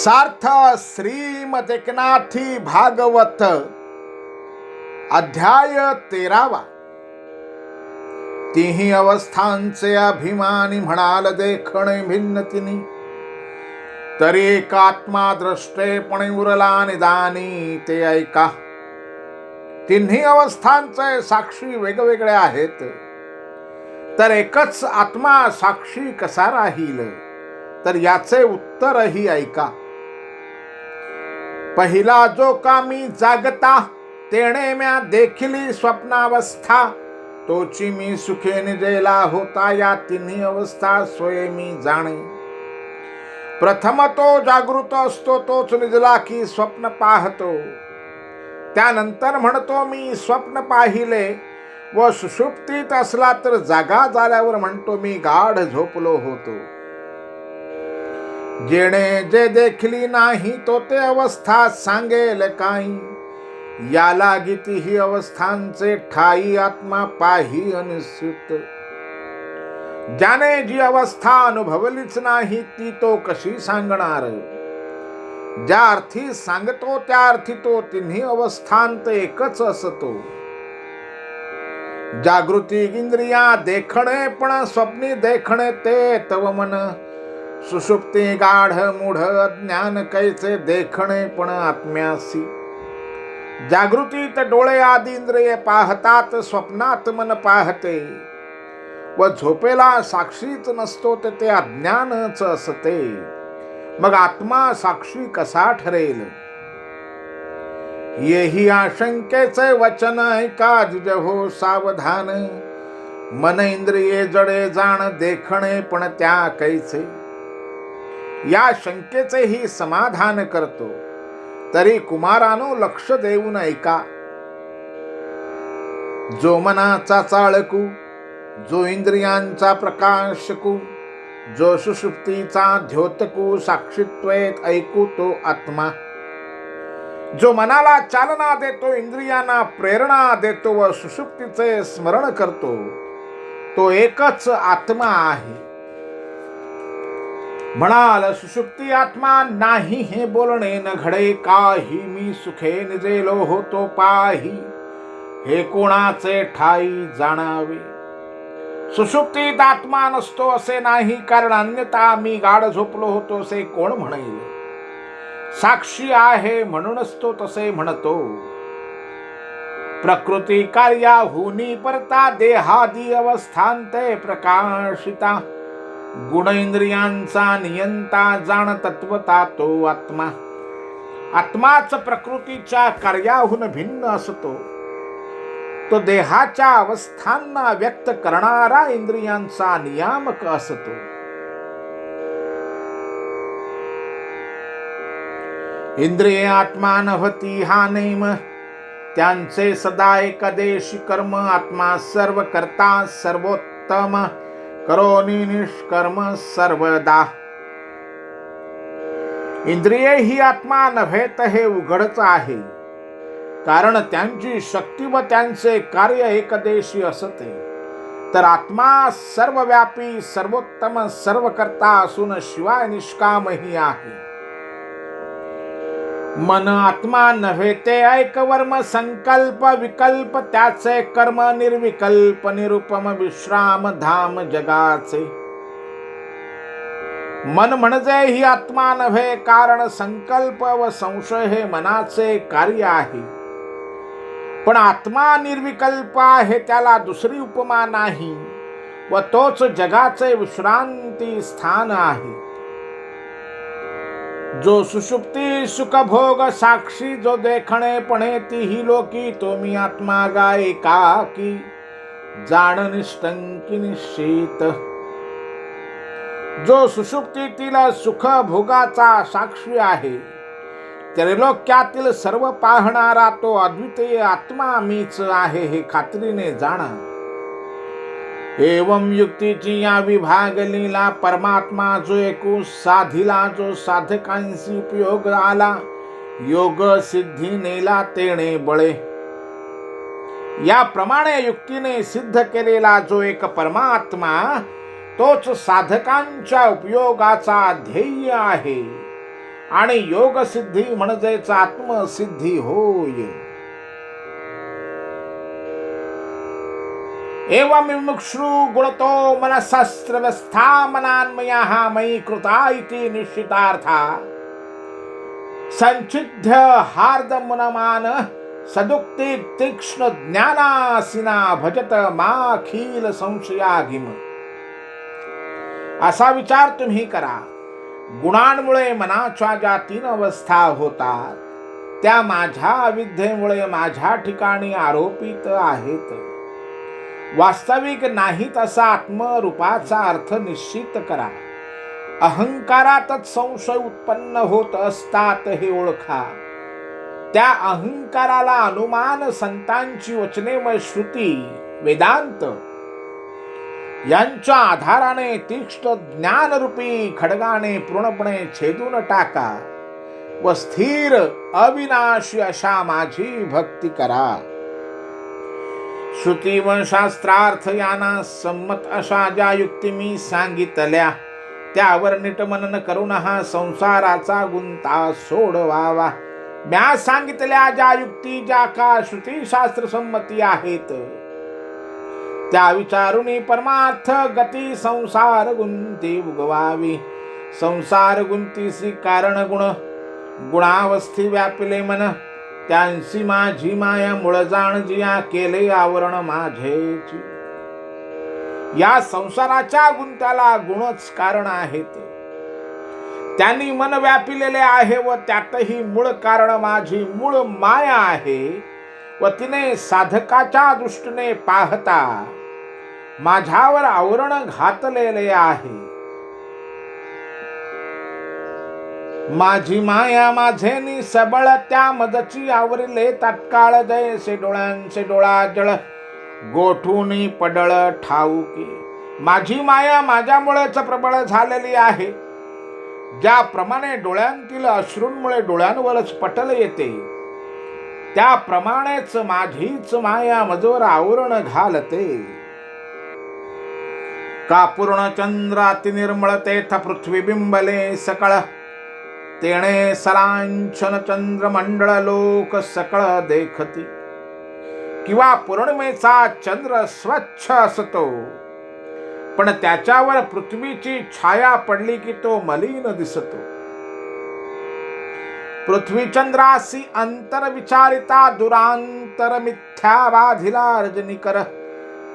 सार्थ श्रीमद एकनाथी भागवत अध्याय 13। तिही अवस्थांचे अभिमानी म्हणाल देखणे भिन्न तिनी, तरी एकात्मा द्रष्टेपणे उरला निदानी ते ऐका। तिन्ही अवस्थांचे साक्षी वेगवेगळे आहेत, तर एकच आत्मा साक्षी कसा राहील, तर याचे उत्तरही ऐका। पहिला जो कामी जागता, तेणे म्या देखिली स्वप्नावस्था, तोची मी सुखे निजेला होता, या तिन्ही अवस्था सोये मी जाणे। प्रथम तो जागृत असतो, तोच निजला की स्वप्न पाहतो, त्यानंतर म्हणतो मी स्वप्न पाहिले, व सुषुप्तीत असला तर जागा झाल्यावर म्हणतो मी गाढ झोपलो होतो। जेणे जे देखली नाही, तो ते अवस्था सांगेल काही, याला ही अवस्थांचे ठाई आत्मा पाही अनिश्चित। ज्याने जी अवस्था अनुभवलीच नाही, ती तो कशी सांगणार। ज्या अर्थी सांगतो त्या अर्थी तो तिन्ही अवस्थांत एकच असतो। जागृती इंद्रिया देखणे, पण स्वप्नी देखणे ते तव मन। सुषुप्ती गाढ मूढ अज्ञान कैसे देखणे, पण आत्म्यासी। जागृतीत डोळे आदी इंद्रिये पाहतात, स्वप्नात मन पाहते, व झोपेला साक्षीच नसतो, ते अज्ञानच असते। मग आत्मा साक्षी कसा ठरेल। येही आशंकेचे वचन ऐका जिजहो सावधान। मन इंद्रिये जडे जाण देखणे, पण त्या कैसे। या शंकेचेही समाधान करतो, तरी कुमारानो लक्ष देऊन ऐका। जो मनाचा चाळकू, जो इंद्रियांचा प्रकाशकू, जो सुषुप्तीचा द्योतकू, साक्षीत्वेत ऐकू तो आत्मा। जो मनाला चालना देतो, इंद्रियांना प्रेरणा देतो व सुषुप्तीचे स्मरण करतो, तो एकच आत्मा आहे। म्हणाल सुषुप्ती आत्मा नाही हे बोलणे न घडे काही, मी सुखे निजेलो होतो पाही, हे कोणाचे ठाई जाणावे। सुषुप्तीत आत्मा नसतो असे नाही, कारण अन्यथा मी गाढ झोपलो होतो असे कोण म्हणेल। साक्षी आहे म्हणूनच तो तसे म्हणतो। प्रकृती कार्याहुनी परता, देहादी अवस्थांते प्रकाशिता। गुण इंद्रियांचा नियंता, जाण तत्वता तो आत्मा। आत्माच प्रकृतीच्या कार्याहून भिन्न असतो, तो देहाच्या अवस्थांना व्यक्त करणारा इंद्रियांचा नियामक असतो। इंद्रिये आत्मा नव्हती हा नेम, त्यांचे सदा एकदेशी कर्म। आत्मा सर्व करता सर्वोत्तम, करोनी निष्कर्म सर्वदा। इंद्रिये ही आत्मा नव्हे तर हे उघडच आहे, कारण त्यांची शक्ती व त्यांचे कार्य एकदेशी असते। तर आत्मा सर्वव्यापी सर्वोत्तम सर्वकर्ता असून शिवाय निष्कामही आहे। मन आत्मा नव्हे ते ऐक वर्म, संकल्प विकल्प त्याचे कर्म। निर्विकल्प निरुपम विश्राम धाम जगाचे। मन म्हणजे ही आत्मा नव्हे, कारण संकल्प व संशय हे मनाचे कार्य आहे। पण आत्मा निर्विकल्प आहे, त्याला दुसरी उपमा नाही, व तोच जगाचे विश्रांती स्थान आहे। जो सुषुप्ती सुख भोग साक्षी, जो देखणे पणे तीही लोकी, तो मी आत्मा गाय एकाकी, जाण निष्टंकी निश्चित। जो सुषुप्तीतील सुख भोगाचा साक्षी आहे, त्रिलोक्यातील सर्व पाहणारा तो अद्वितीय आत्मा मीच आहे हे खात्रीने जाणा। एवं युक्तीची या विभाग लीला, परमात्मा जो एकू साधिला, जो साधकांशी उपयोग आला, योग सिद्धी नेला तेणे बळे। याप्रमाणे युक्तीने सिद्ध केलेला जो एक परमात्मा, तोच साधकांच्या उपयोगाचा ध्येय आहे। आणि योग सिद्धी म्हणजेच आत्मसिद्धी होय. एवं विमुक्षु गुणतो मनसस्त्रवस्था मनान्मयः मयि कृता इति निश्चितार्था संचिध्य हार्दमुनमान सदुक्ति तीक्ष्ण ज्ञानासिना भजत माखील संशयागिम. असा विचार तुम्ही करा. गुणांमुळे मनाच्या ज्या 3 अवस्था होतात त्या माझ्या अविद्येमुळे माझ्या ठिकाणी आरोपित आहेत, वास्तविक नाहीत असा आत्मरूपाचा अर्थ निश्चित करा. अहंकारातच संशय उत्पन्न होत असतात हे ओळखा. त्या अहंकाराला अनुमान संतांची वचने व श्रुती वेदांत यांच्या आधाराने तीक्ष्ण ज्ञानरूपी खड्गाने पूर्णपणे छेदून टाका व स्थिर अविनाशी अशा माझी भक्ती करा. श्रुती व शास्त्रार्थ यांना संमत अशा ज्या युक्ती मी सांगितल्या त्यावर नीट मनन करून हा संसाराचा गुंता सोडवावा. म्या सांगितल्या ज्या युक्ती ज्या का श्रुती शास्त्र संमती आहेत त्या विचारुनी परमार्थ गती संसार गुंती उगवावी. संसार गुंतीसी कारण गुण गुणावस्थी व्यापिले मन त्यांसी माझी माया मूळ जाण जिया केले आवरण माझेची. या संसाराच्या गुंत्याला गुणच कारण आहेत. त्यांनी मन व्यापिलेले आहे व त्यातही मूळ कारण माझी मूळ माया आहे व तिने साधकाच्या दृष्टीने पाहता माझ्यावर आवरण घातलेले आहे. माझी माया माझे सबळ त्या मदची आवरिले तात्काळ जैसे डोळ्यांचे डोळा जळ गोठून पडळ ठाऊके. माझी माया माझ्यामुळेच प्रबळ झालेली आहे. ज्याप्रमाणे डोळ्यांतील अश्रूंमुळे डोळ्यांवरच पटल येते त्याप्रमाणेच माझीच माया मजवर आवरण घालते. का पूर्ण चंद्राती निर्मळ तेथ पृथ्वी बिंबले सकळ तेणे सलांछन चंद्रमंडळ लोक सकळ देखती. किंवा पौर्णिमेचा चंद्र स्वच्छ असतो पण त्याच्यावर पृथ्वीची छाया पडली की तो मलिन दिसतो. पृथ्वी चंद्रासी अंतर विचारिता दुरांतर मिथ्या बाधिला रजनीकर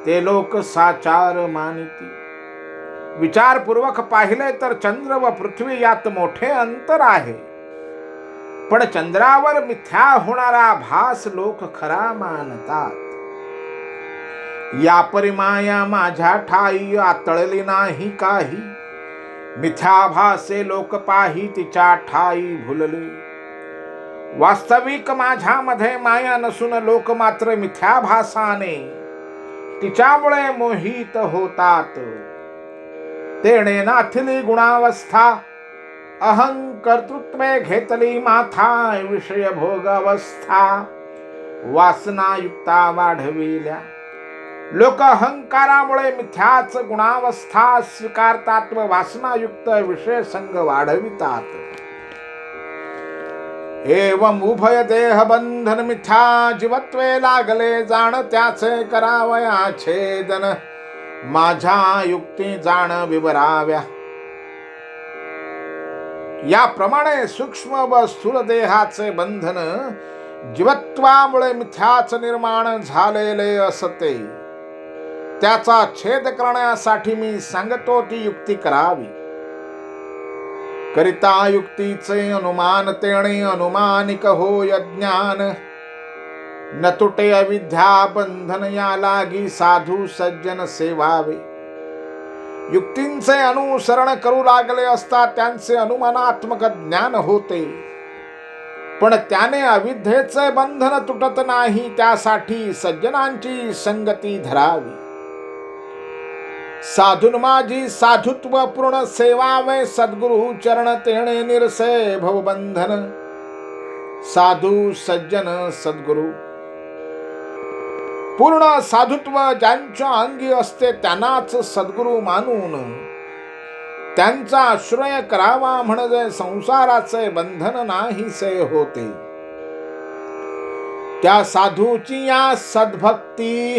ते लोक साचार मानिती. विचारपूर्वक पाहिले तर चंद्र व पृथ्वी यात मोठे अंतर आहे, पण चंद्रावर मिथ्या होणारा भास लोक खरा मानतात. या परिमाया माझ्या ठाई आतळली नाही काही, मिथ्याभासे लोक पाही तिच्या ठाई भुलले. वास्तविक माझ्यामध्ये माया नसून लोक मात्र मिथ्याभासाने तिच्यामुळे मोहित होतात. तेणे नाथिली गुणावस्था अहंकर्तृत्वे घेतली माथा विषय भोग अवस्था वासनायुक्ता वाढविल्या. लोक अहंकारामुळे मिथ्याच गुणावस्था स्वीकारतात व वासनायुक्त विषय संग वाढवितात. एवं उभय देह बंधन मिथ्या जीवत्वे लागले जाण त्याचे करावया छेदन माझ्या युक्ती जाण विवराव्या. याप्रमाणे सूक्ष्म व स्थूल देहाचे बंधन जीवत्वामुळे मिथ्याच निर्माण झालेले असते त्याचा छेद करण्यासाठी मी सांगतो ती युक्ती करावी. करिता युक्तीचे अनुमान तेणे अनुमानिक होय ज्ञान न तुटे अविद्या बंधन या लागी साधू सज्जन सेवावे. युक्तींचे अनुसरण करू लागले असता त्यांचे अनुमानात्मक ज्ञान होते, पण त्याने अविद्येचे बंधन तुटत नाही. त्यासाठी सज्जनांची संगती धरावी. साधून माझी साधुत्व पूर्ण सेवावे सद्गुरु चरण तेणे निरसे भवबंधन. साधू सज्जन सद्गुरु पूर्ण साधुत्व ज्यांच्या अंगी असते त्यांनाच सद्गुरु मानून त्यांचा आश्रय करावा म्हणजे संसाराचे बंधन नाहीसे होते. त्या साधूची या सद्भक्ती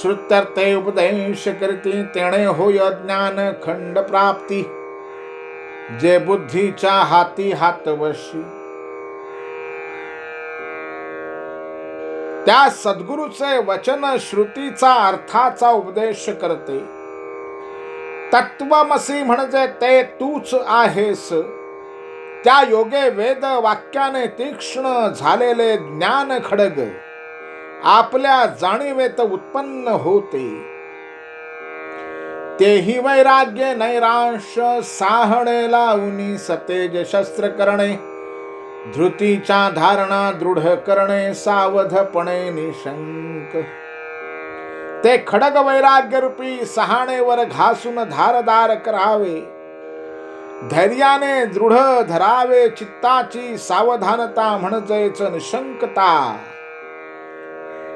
श्रुत्यर्थे उपदेश करती, तेणे होय ज्ञान खंड प्राप्ती. जे बुद्धीच्या हाती हात वशी, त्या सद्गुरूचे वचन श्रुतीचा अर्थाचा उपदेश करते. तत्वमसी म्हणजे ते तूच आहेस. त्या योगे वेद वाक्याने तीक्ष्ण झालेले ज्ञान खडग आपल्या जाणीवेत उत्पन्न होते. तेही वैराग्य नैराश्य साहणे लावूनी, सतेज शस्त्र करणे धृतीच्या धारणा दृढ करणे, सावधपणे निशंक. ते खडग वैराग्य रूपी सहाणेवर घासून धारदार करावे. धैर्याने दृढ धरावे चित्ताची सावधानता म्हणजेच निशंकता.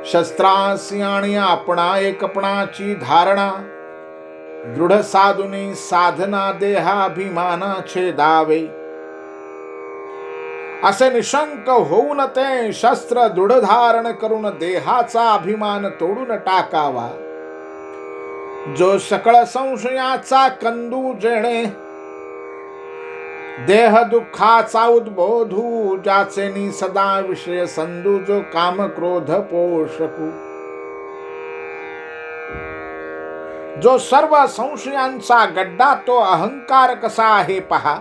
शस्त्रासी आणि आपणा एकपणाची धारणा दृढ साधुनी साधना देहाभिमानाचे दावे. असे निशंक होऊन ते शस्त्र दृढ धारण करून देहाचा अभिमान तोडून टाकावा. जो सकळ संशयाचा कंदू जेणे देह दुःखाचा उद्बोधू, ज्याचे सदा विषय संधू, जो काम क्रोध पोषकू. जो सर्व संशयांचा गड्डा तो अहंकार कसा आहे पहा.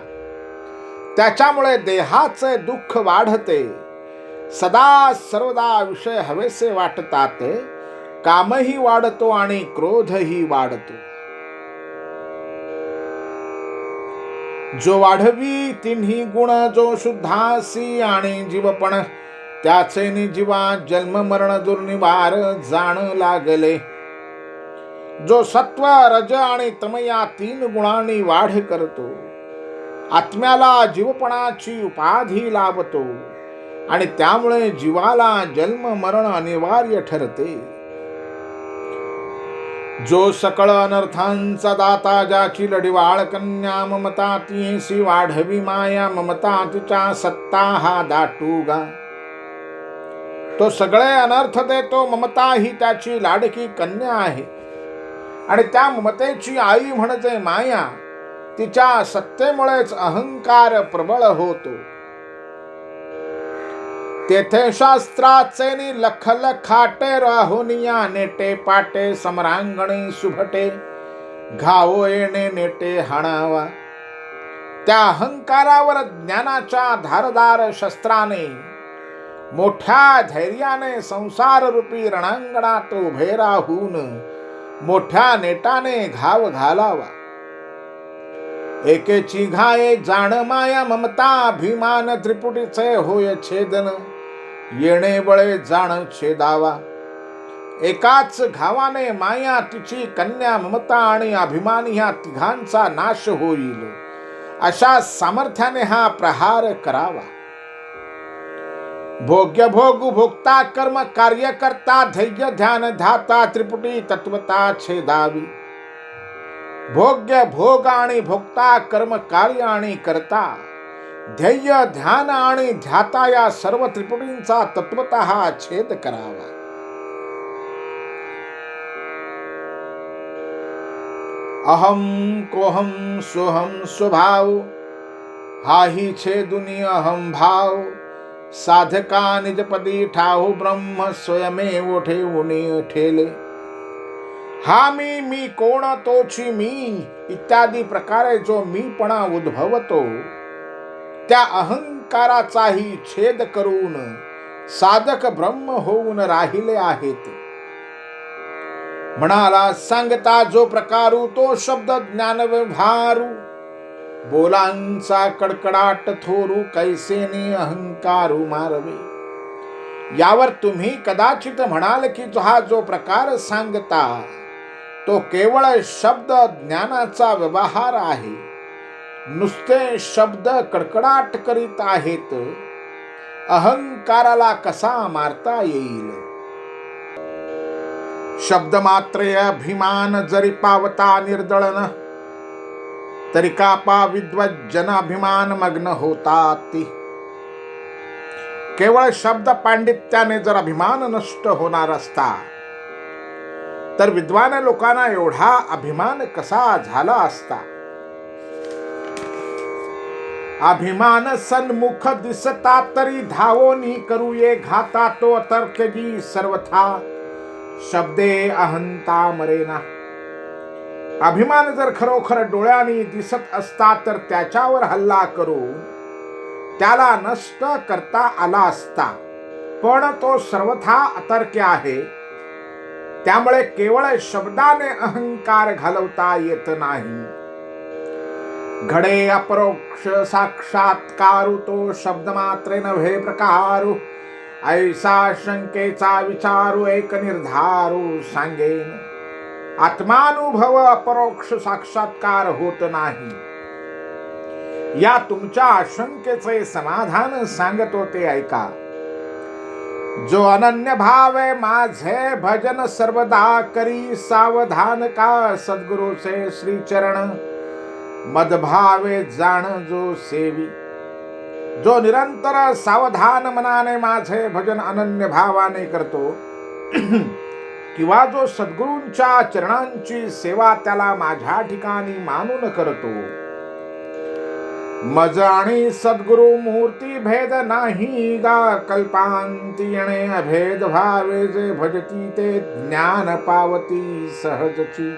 त्याच्यामुळे देहाचे दुःख वाढते. सदा सर्वदा विषय हवेसे वाटतात. कामही वाढतो आणि क्रोधही वाढतो. जो वाढवी तिन्ही गुण, जो शुद्धासी आणि जीवपण, त्याचे निजीवा जन्म मरण दुर्निवार जाण लागले. जो सत्व रज आणि तम या तीन गुणांनी वाढ करतो, आत्म्याला जीवपणाची उपाधी लाभतो आणि त्यामुळे जीवाला जन्म मरण अनिवार्य ठरते. जो सकळ अनर्थांचा दाता, ज्याची लढीवाळ कन्या ममता तीसी वाढवी माया, ममता तिच्या सत्ता हा दाटूगा. तो सगळे अनर्थ देतो, ममता ही त्याची लाडकी कन्या आहे आणि त्या ममतेची आई म्हणजे माया. तिच्या सत्तेमुळेच अहंकार प्रबळ होतो. तेथे शास्त्राचे लख लखाटे राहुनिया, नेटे पाटे समरांगणी सुभटे, घावो येणे नेटे हाणावा. त्या अहंकारावर ज्ञानाच्या धारदार शस्त्राने मोठ्या धैर्याने संसार रूपी रणांगणात उभे राहून मोठ्या नेटाने घाव घालावा. एकेची घाये जाण माया, ममता अभिमान त्रिपुटीचे होय छेदन, येणे बळे जाण छेदावा. एकाच घावाने माया तिची कन्या ममता आणि अभिमान ह्या तिघांचा नाश होईल. अशा सामर्थ्याने हा प्रहार करावा. भोग्य भोगू भोक्ता कर्म कार्य करता, धैर्य ध्यान ध्याता त्रिपुटी तत्वता छेदावी. भोग्य भोग आणि भोक्ता कर्म कार्य आणि करता, ध्येय ध्यान आणि ध्याता या सर्व त्रिपुटींचा तत्वतः छेद करावा. अहम कोहम सोहम स्वभाव, हाही छेदुनी अहम भाव. साधका निजपदी ठाऊ, ब्रह्म स्वयमेव ठेवून ठेले. हा मी कोण तोची मी इत्यादी प्रकारे जो मीपणा उद्भवतो, त्या अहंकाराचाही छेद करून साधक ब्रह्म होऊन राहिले आहेत. म्हणाला सांगता जो प्रकारू, तो शब्द ज्ञान व्यवहारू. बोलांचा कडकडाट थोरू, कैसेने अहंकारू मारवे. यावर तुम्ही कदाचित म्हणाल की हा जो प्रकार सांगता तो केवळ शब्द ज्ञानाचा व्यवहार आहे. नुसते शब्द कडकडाट करीत आहेत, अहंकाराला कसा मारता येईल. शब्द मात्रे अभिमान जरी पावता निर्दळन, तरी कापा विद्वज्जन अभिमान मग्न होतात. केवळ शब्द पांडित्याने जर अभिमान नष्ट होणार असता तर विद्वान लोकांना एवढा अभिमान कसा झाला असता. अभिमान सन्मुख दिसता तरी धावोनी करूये घाता. तो अतर्क्यजी सर्वथा शब्दे अहंता मरेना. अभिमान जर खरोखर डोळ्यांनी दिसत असता तर त्याच्यावर हल्ला करून त्याला नष्ट करता आला असता. पण तो सर्वथा अतर्क्य आहे, त्यामुळे केवळ शब्दाने अहंकार घालवता येत नाही. घडे अपरोक्ष साक्षात्कारू तो शब्द मात्रे नव्हे प्रकारू. ऐसा शंकेचा विचारू एक निर्धारू सांगेन. आत्मानुभव अपरोक्ष साक्षात्कार होत नाही. या तुमच्या आशंकेचे समाधान सांगतो ते ऐका. जो अनन्य भावे माझे भजन सर्वदा करी. सावधान का सद्गुरूचे श्रीचरण मदभावे जाण जो सेवी. जो निरंतर सावधान मनाने माझे भजन अनन्य भावाने करतो किंवा जो सद्गुरूंच्या चरणांची सेवा त्याला माझ्या ठिकाणी मानून करतो. मज आणि सद्गुरु मूर्ती भेद नाही गा. कल्पांती येणे अभेद भावे. जे भजती ते ज्ञान पावती सहजची.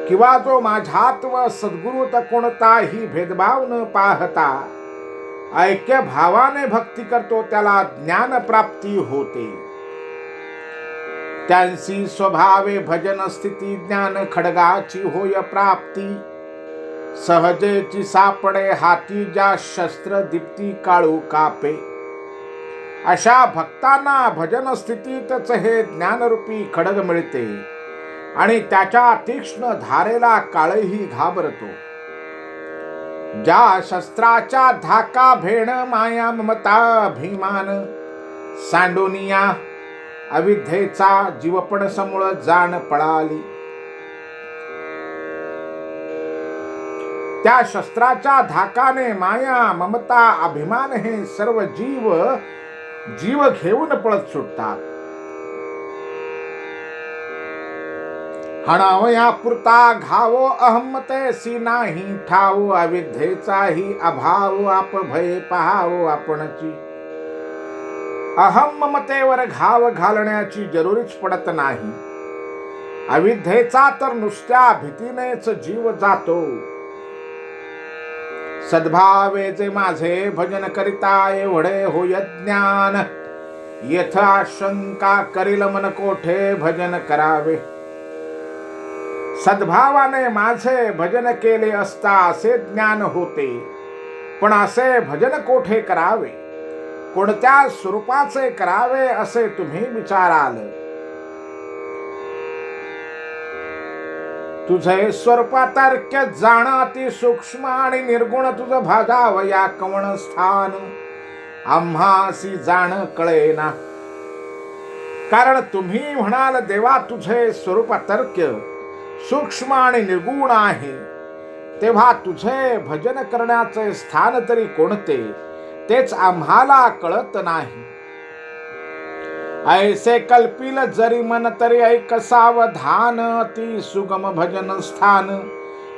किंवा जो माझ्यात व सद्गुरूत कोणताही भेदभाव न पाहता ऐक्य भावाने भक्ती करतो त्याला ज्ञान प्राप्ती होते. त्यांसी स्वभावे भजन स्थिती ज्ञान खडगाची होय प्राप्ती. सहजेची सापडे हाती ज्या शस्त्र दीप्ती काळू कापे. अशा भक्तांना भजन स्थितीतच हे ज्ञानरूपी खडग मिळते आणि त्याच्या तीक्ष्ण धारेला काळही घाबरतो. ज्या शस्त्राच्या धाका भेण माया ममता अभिमान. सांडोनिया अविद्येचा जीवपण समूळ जाण पळाली. त्या शस्त्राच्या धाकाने माया ममता अभिमान हे सर्व जीव घेऊन पळत सुटतात. हणावया पुरता घावो अहमतेसी नाही ठावो. अविद्येचाही अभाव आप भय पहावो आपणची. अहम ममतेवर घाव घालण्याची जरुरीच पडत नाही. अविद्येचा तर नुसत्या भीतीनेच जीव जातो. सद्भावे जे माझे भजन करिता एवढे होय ज्ञान. येथ आशंका करील मन कोठे भजन करावे. सद्भावाने माझे भजन केले असता असे ज्ञान होते, पण असे भजन कोठे करावे, कोणत्या स्वरूपाचे करावे असे तुम्ही विचाराल. तुझे स्वरूपातार्क्य जाण अति सूक्ष्म आणि निर्गुण. तुझ भागावया कवण स्थान आम्हासी जाण कळेना. कारण तुम्ही म्हणाल देवा तुझे स्वरूपातार्क्य सूक्ष्म आणि निर्गुण आहे, तेव्हा तुझे भजन करण्याचे स्थान तरी कोणते तेच आम्हाला कळत नाही. ऐसे कल्पिल जरी मन तरी ऐक सावधान. अति सुगम भजन स्थान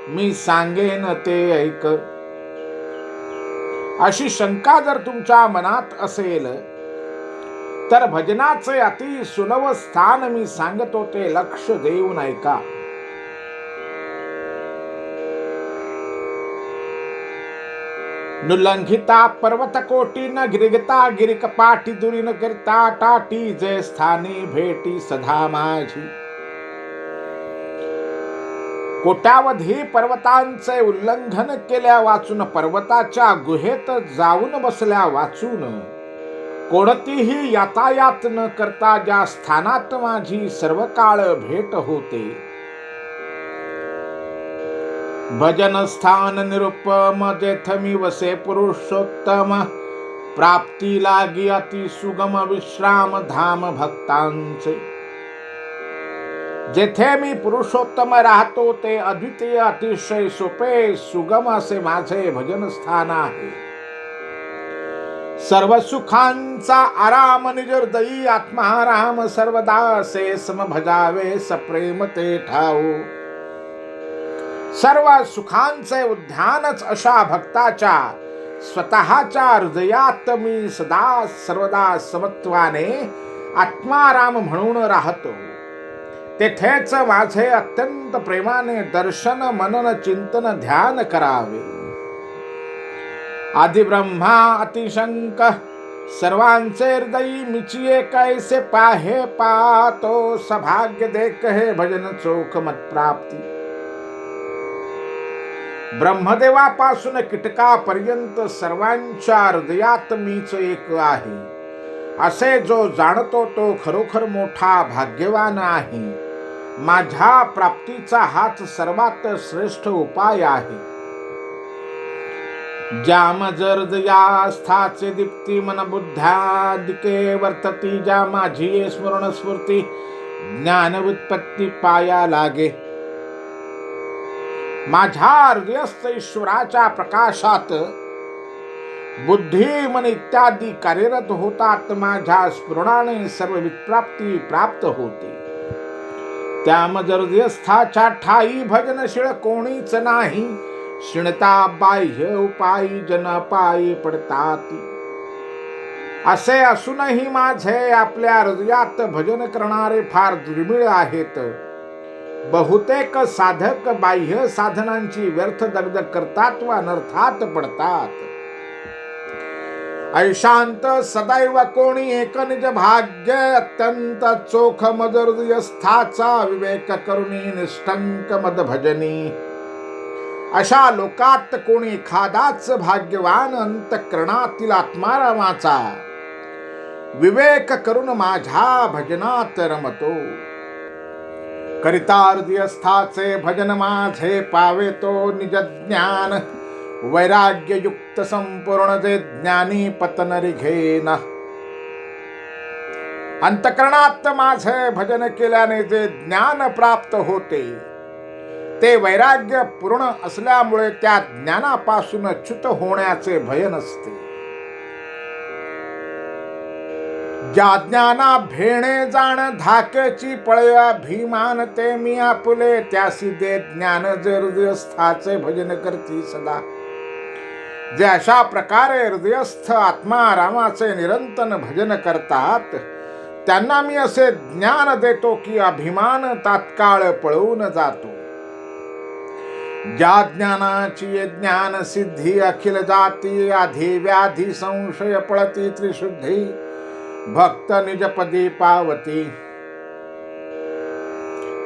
मी सांगेन ते ऐक. अशी शंका जर तुमच्या मनात असेल तर भजनाचे अति सुलभ स्थान मी सांगतो ते लक्ष देऊन ऐका. नुलंघिता पर्वत कोटी न गिरिगता गिरिक पाठी दुरी न करता टाटी. जे स्थानी भेटी सदा माझी. कोट्यावधी पर्वतांचे उल्लंघन केल्या वाचून, पर्वताच्या गुहेत जाऊन बसल्या वाचून, कोणतीही यातायात न करता ज्या स्थानात माझी सर्व काळ भेट होते, भजन स्थान निरुपम जेथ मी वसे पुरुषोत्तम. प्राप्ती लागी अति सुगम विश्राम धाम भक्तांचे. जेथे मी पुरुषोत्तम राहतो ते अद्वितीय अतिशय सोपे सुगम असे माझे भजन स्थान आहे. सर्व सुखांचा आराम निज हृदयी आत्माराम सर्वदा असे सम भजावे सप्रेम ते ठाऊ. सर्व सुखांचे उद्यानच अशा भक्ताच्या स्वतःच्या हृदयात मी सदा सर्वदा समत्वाने आत्माराम म्हणून राहतो. तेथेच माझे अत्यंत प्रेमाने दर्शन मनन चिंतन ध्यान करावे. आदि ब्रह्मा अतिशंक सर्वांचे हृदयी मिचिये कैसे पाहे पातो सभाग्य देख हे भजन चोख मत प्राप्ती. ब्रह्मदेवापासून कीटकापर्यंत सर्वांच्या हृदयात मीच एक आहे असे जो जाणतो तो खरोखर मोठा भाग्यवान आहे. माझ्या प्राप्तीचा हाच सर्वात श्रेष्ठ उपाय आहे. ज्याम जर्दया स्थाचे दीप्ती मन बुद्ध्यादिके वर्तती ज्या माझी स्मरण स्फूर्ती ज्ञान व्युत्पत्ती पाया लागे. माझ्या हृदयस्थ ईश्वराच्या प्रकाशात बुद्धी मन इत्यादी कार्यरत होतात. माझ्या स्फुरणाने सर्व वित्प्राप्ती प्राप्त होते. त्याम हृदयस्थाच्या ठाई भजनशीळ कोणीच नाही. शिणता बाह्य उपायी जन पायी पडताती. असे असूनही माझे आपल्या हृदयात भजन करणारे फार दुर्मिळ आहेत. बहुतेक साधक बाह्य साधनांची व्यर्थ दगदग करतात व अनर्थात पडतात. ऐशांत सदैव कोणी एक निज भाग्य अत्यंत चोख मद हृदयस्थाचा विवेक करुणी निष्ठंक मद भजनी. अशा लोकात कोणी एखादाच भाग्यवान अंतःकरणातील आत्मारामाचा विवेक करून माझ्या भजनात रमतो. करिता हृदयस्थाचे भजन माझे पावे तो निज ज्ञान वैराग्य युक्त संपूर्ण जे ज्ञानी पतन रिघेन. अंतःकरणात माझे भजन केल्याने जे ज्ञान प्राप्त होते ते वैराग्य पूर्ण असल्यामुळे त्या ज्ञानापासून च्युत होण्याचे भय नसते. ज्या ज्ञाना भेणे जाण धाकेची पळय अभिमान ते मी आपुले त्यासी दे ज्ञान जे हृदयस्थाचे भजन करती सदा. जे अशा प्रकारे हृदयस्थ आत्मारामाचे निरंतर भजन करतात त्यांना मी असे ज्ञान देतो की अभिमान तात्काळ पळून जातो. ज्या ज्ञानाची ज्ञान सिद्धी अखिल जाती आधी व्याधी संशय पळती त्रिशुद्धी भक्त निजपदी पावती.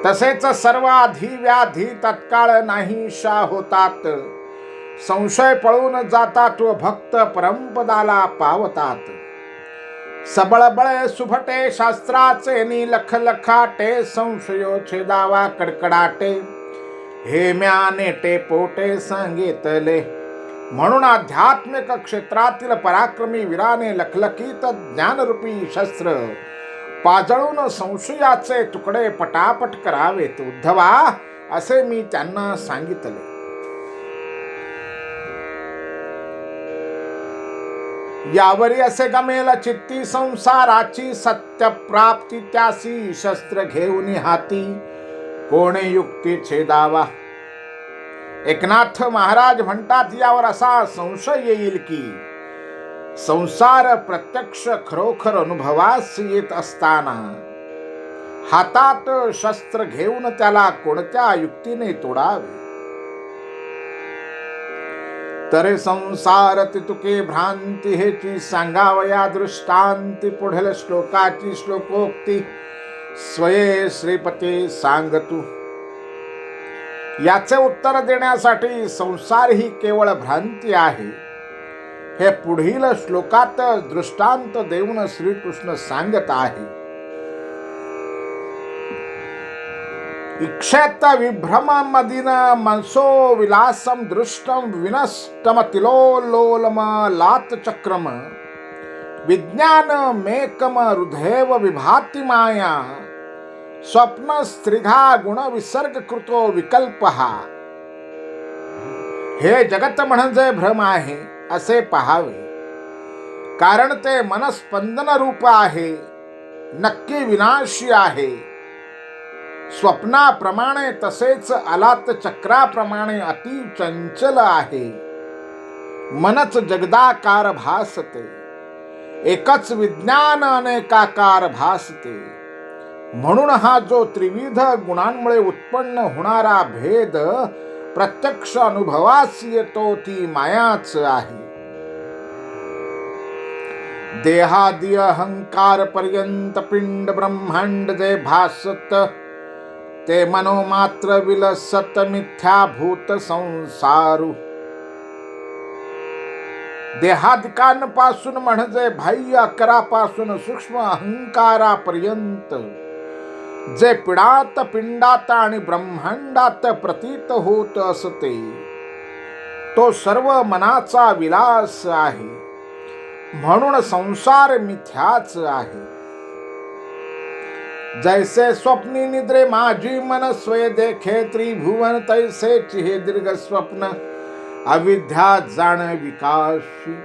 तसेच सर्व आधी व्याधी तत्काळ नाहीशा होतात. संशय पळून जातात व भक्त परमपदाला पावतात. सबळ बळे सुभटे शास्त्राचे नि लख लखाटे संशयो छेदावा कडकडाटे हे म्या नेटे पोटे सांगितले. म्हणून आध्यात्मिक क्षेत्रातील पराक्रमी वीराने लखलखीत ज्ञानरूपी शस्त्र पाजळून संशयाचे तुकडे पटापट करावेत. उद्धवा असे मी त्यांना सांगितले. यावरी असे गमेल चित्ती संसाराची सत्य प्राप्ती त्यासी शस्त्र घेऊन हाती कोणे युक्ती छेदावा. एकनाथ महाराज म्हणतात यावर असा संशय येईल की संसार प्रत्यक्ष खरोखर अनुभवास येत असताना हातात शस्त्र घेऊन त्याला कोणत्या युक्तीने तोडावे. तरे संसार तितुके भ्रांती हेची सांगावया दृष्टांती. पुढील श्लोकाची श्लोकोक्ती स्वये श्रीपती सांगतू. याचे उत्तर देण्यासाठी संसार ही केवळ भ्रांती आहे हे पुढील श्लोकात दृष्टांत देऊन श्रीकृष्ण सांगत आहे. इक्षेत विभ्रम मदिन मनसो विलासम दृष्टम विनष्टम तिलोलोलम लात चक्रम विज्ञान मेकम हृदयव विभाति माया स्वप्न स्त्रिघा गुण विसर्ग कृतो विकल्पहा. हे जगत म्हणजे भ्रम आहे असे पहावे, कारण ते मनस्पंदन रूप आहे, नक्की विनाशी आहे. स्वप्नाप्रमाणे तसेच आलात चक्राप्रमाणे अति चंचल आहे. मनच जगदाकार भासते, एकच विज्ञान अनेकाकार भासते. म्हणून हा जो त्रिविध गुणांमुळे उत्पन्न होणारा भेद प्रत्यक्ष अनुभवास येतो ती मायाच आहे. देहादी अहंकार पर्यंत पिंड ब्रह्मांड जे भासत, ते मनोमात्र विलसत मिथ्याभूत संसारू. देहादिकांपासून म्हणजे बाह्य अकरापासून सूक्ष्म अहंकारापर्यंत जे पिडात पिंडात आणि ब्रह्मांडात प्रतीत होत असते, तो सर्व मनाचा विलास आहे. म्हणून संसार मिथ्याच आहे. जैसे स्वप्नी निद्रे माझी मन स्वय देखे त्रिभुवन, तैसे चिहे दीर्घ स्वप्न अविद्या जाण विकाशी.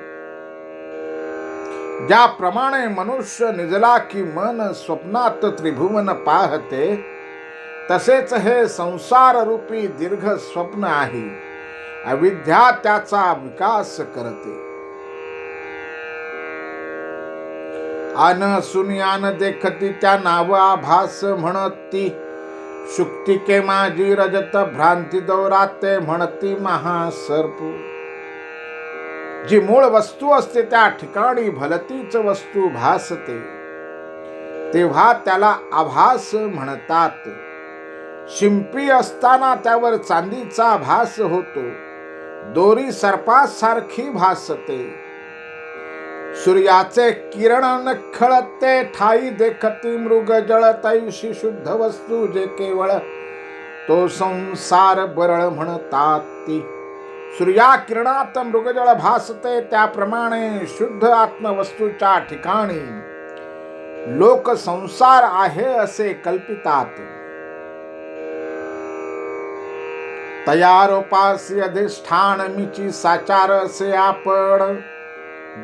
ज्याप्रमाणे मनुष्य निजला की मन स्वप्नात त्रिभुवन पाहते, तसेच हे संसार रूपी दीर्घ स्वप्न आहे. अविद्या त्याचा विकास करते. आन सुनियान देखती त्या नाव आभास म्हणती, शुक्तिके माझी रजत भ्रांती दौराते म्हणती महासर्प. जी मूळ वस्तू असते त्या ठिकाणी भलतीच वस्तू भासते, तेव्हा त्याला आभास म्हणतात. शिंपी असताना त्यावर चांदीचा भास होतो, दोरी सर्पासारखी भासते. सूर्याचे किरण नखळते ठाई देखती मृग जळ, तैशी शुद्ध वस्तू जे केवळ तो संसार बरळ म्हणतात ती. सूर्या किरणात मृगजळ भासते, त्याप्रमाणे शुद्ध आत्मवस्तूच्या ठिकाणी लोक संसार आहे असे कल्पितात. तयारोपासी अधिष्ठान मिची साचार असे आपण,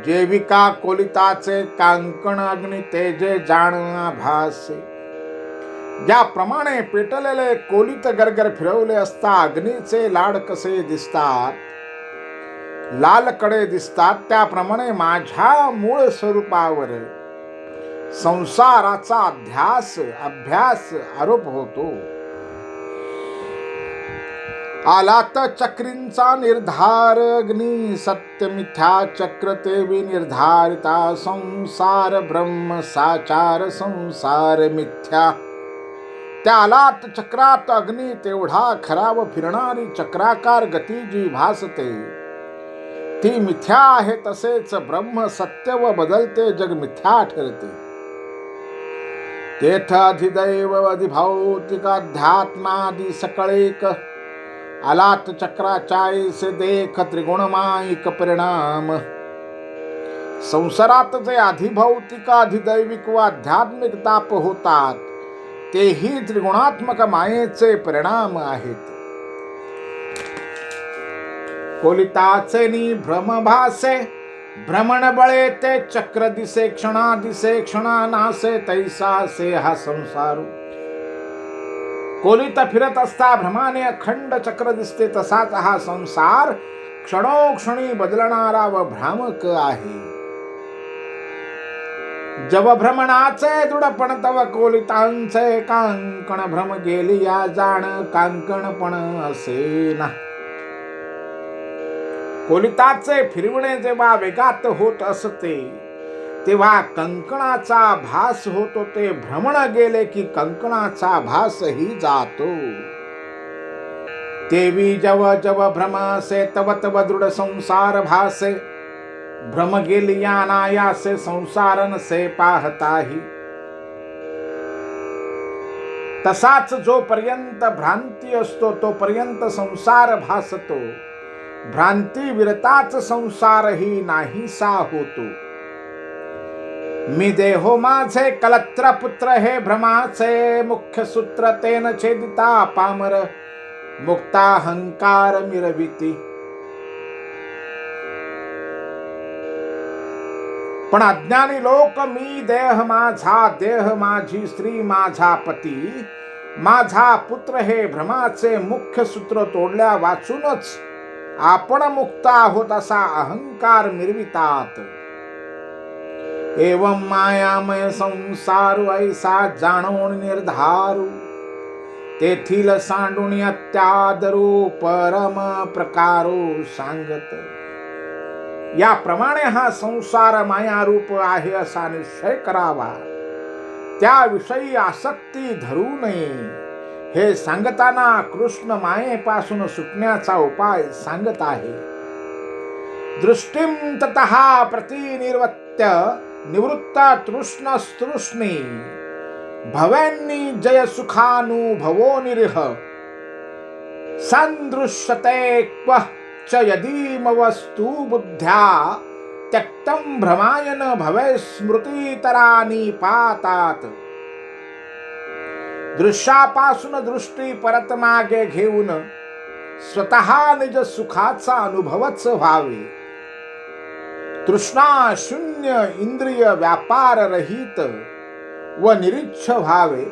जेविका कोलिताचे कांकण अग्नी तेजे जाण आभासे. ज्याप्रमाणे पेटलेले कोलित गरगर फिरवले असता अग्नीचे लाड कसे दिसतात, लाल कडे दिसतात, त्याप्रमाणे माझ्या मूळ स्वरूपावर संसाराचा अभ्यास आरोप होतो. आलात चक्रींचा निर्धार अग्नी, सत्य मिथ्या चक्र ते विनिर्धारिता. संसार ब्रह्म साचार संसार मिथ्या. त्या आलात चक्रात अग्नी तेवढा खरा व फिरणारी चक्राकार गती जी भासते ती मिथ्या आहे. तसेच ब्रह्म सत्य व बदलते जग मिथ्या ठरते. तेथ अधिदैव अधिभौतिक अध्यात्मादि सकळेक, आलात चक्राचाळीस देख त्रिगुणमायिक परिणाम. संसारात जे अधिभौतिक अधिदैविक व आध्यात्मिक ताप होतात, तेही त्रिगुणात्मक मायेचे परिणाम आहेत. कोलिताचे नि भ्रमभासे, भ्रमण बळे ते चक्र दिसे क्षणा दिसे क्षणा नासे, तैसा से हा संसारू. कोलित फिरत असता भ्रमाने अखंड चक्र दिसते, तसाच हा संसार क्षणोक्षणी बदलणारा व भ्रामक आहे. जव भ्रमणाचे दृढपण तव कोलितांचे कांकण, भ्रम गेली या जाण कांकणपण असे ना. कोलिताचे फिरवणे जेव्हा वेगात होत असते, तेव्हा कंकणाचा भास होतो. ते भ्रमण गेले की कंकणाचा भासही जातो. तेवी जव जव भ्रमसे तव तव दृढ संसार भासे, भ्रम गेली या नायासे संसार नसे पाहताही. तसाच जोपर्यंत भ्रांती असतो तोपर्यंत संसार भासतो. भ्रांती विरताच संसारही नाहीसा होतो. मी देहो माझे कलत्र पुत्र हे भ्रमाचे मुख्य सूत्र तेन छेदिता पामर मुक्ताहंकार मिरविती. पण अज्ञानी लोक मी देह माझा, देह माझी स्त्री, माझा पती, माझा पुत्र हे भ्रमाचे मुख्य सूत्र तोडल्या वाचूनच आपण मुक्त आहोत असा अहंकार मिरवितात. एवं मायामय संसार ऐसा जाणून निर्धारू, तेथील सांडून अत्यादरू परम प्रकारो सांगत. याप्रमाणे हा संसार मायारूप आहे असा निश्चय करावा, त्याविषयी आसक्ती धरू नये. हे सांगताना कृष्ण मायेपासून सुटण्याचा उपाय सांगत आहे. दृष्टीम ततः प्रतिनिर्वत्य निवृत्ता तृष्णस्तृष्णी भवेन्नी जय सुखानुभवो निरीह संदृश्यते क्व च यदीमवस्तु बुद्ध्या त्यक्तं भ्रमायन भवे स्मृतितरानी पातात. दृश्यापासून दृष्टी परत मागे घेऊन स्वतः निज सुखाचा अनुभवच व्हावे. तृष्णा शून्य इंद्रिय व्यापार रहित व निरीच्छ व्हावे.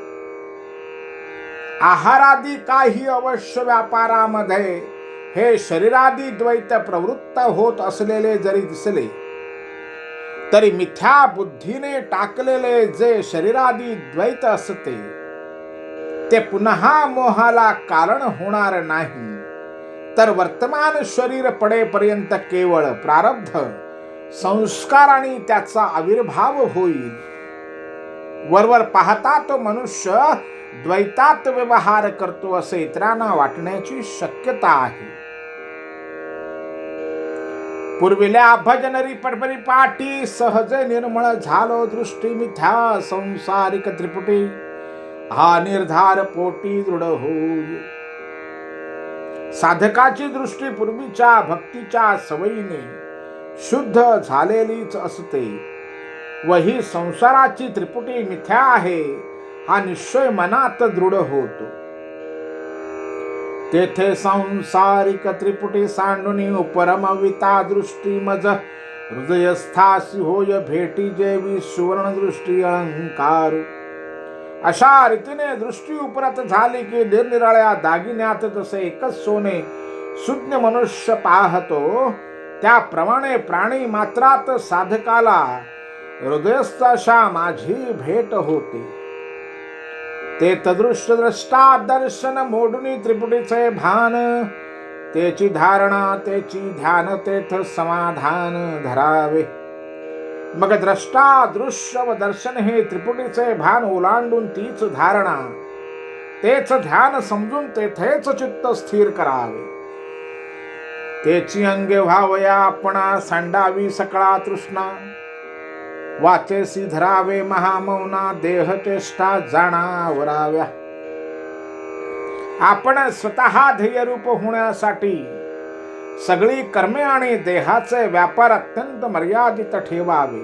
आहारादी काही अवश्य व्यापारामध्ये हे शरीरादी द्वैत प्रवृत्त होत असलेले जरी दिसले तरी मिथ्या बुद्धीने टाकलेले जे शरीरादी द्वैत असते ते पुन्हा मोहाला कारण होणार नाही, तर वर्तमान शरीर पडेपर्यंत केवळ प्रारब्ध संस्कार आणि त्याचा आविर्भाव होईल. वरवर पाहता तो मनुष्य द्वैतात व्यवहार करतो असे इतरांना वाटण्याची शक्यता आहे. पूर्विल्या भजनरी परिपाठी सहज निर्मळ झालो दृष्टी मिथ्या संसारिक त्रिपुटी हा निर्धार पोटी दृढ होय. साधकाची दृष्टी पूर्वीच्या भक्तीच्या सवयीने शुद्ध झालेलीच असते व ही संसाराची त्रिपुटी मिथ्या आहे हा निश्चय मनात दृढ होतो. तेथे सांसारिक त्रिपुटी सांडूनी उपरमविता दृष्टी मज हृदयस्थासी होय भेटी जेवी सुवर्ण दृष्टी अलंकार. अशा रीतीने दृष्टी उपरत झाली की निरनिराळ्या दागिन्यात जसे एकच सोने सुज्ञ मनुष्य पाहतो त्याप्रमाणे प्राणी मात्रात साधकाला हृदयस्थ अशा माझी भेट होते. ते तदृश्य द्रष्टा दर्शन मोडुनी त्रिपुटीचे भान, तेची धारणा तेची ध्यान तेथ समाधान धरावे. मग द्रष्टा दृश्य व दर्शन हे त्रिपुटीचे भान ओलांडून तीच धारणा तेच ध्यान समजून तेथेच चित्त स्थिर करावे. तेची अंगे व्हावया आपणा सांडावी सकळा तृष्णा, वाचेसी धरावे महामौना देह चेष्टा जाणावराव्या. आपण स्वतः ध्येयरूप होण्यासाठी सगळी कर्मे आणि देहाचे व्यापार अत्यंत मर्यादित ठेवावे.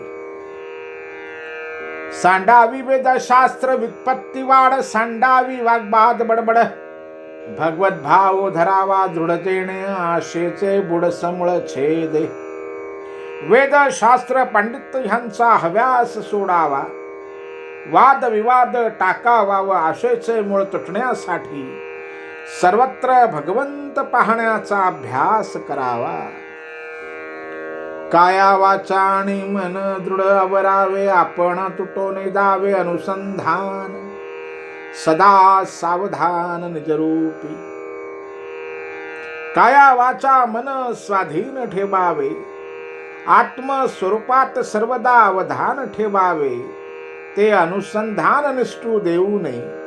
सांडावी वेदशास्त्र व्युत्पत्ती वाढ, सांडावी वाग्बाद बडबड, भगवत भाव धरावा दृढतेने आशेचे बुड समूळ छेदे. वेदशास्त्र पंडित ह्यांचा हव्यास सोडावा, वाद विवाद टाकावा व आशेचे मूळ तुटण्यासाठी सर्वत्र भगवंत पाहण्याचा अभ्यास करावा. काया वाचा आणि मन दृढ अवरावे, आपण तुटोने दावे अनुसंधान सदा सावधान निजरूपी. काया वाचा मन स्वाधीन ठेवावे, आत्मस्वरूपात सर्वदा अवधान ठेवावे, ते अनुसंधान निष्ठू देऊ नये.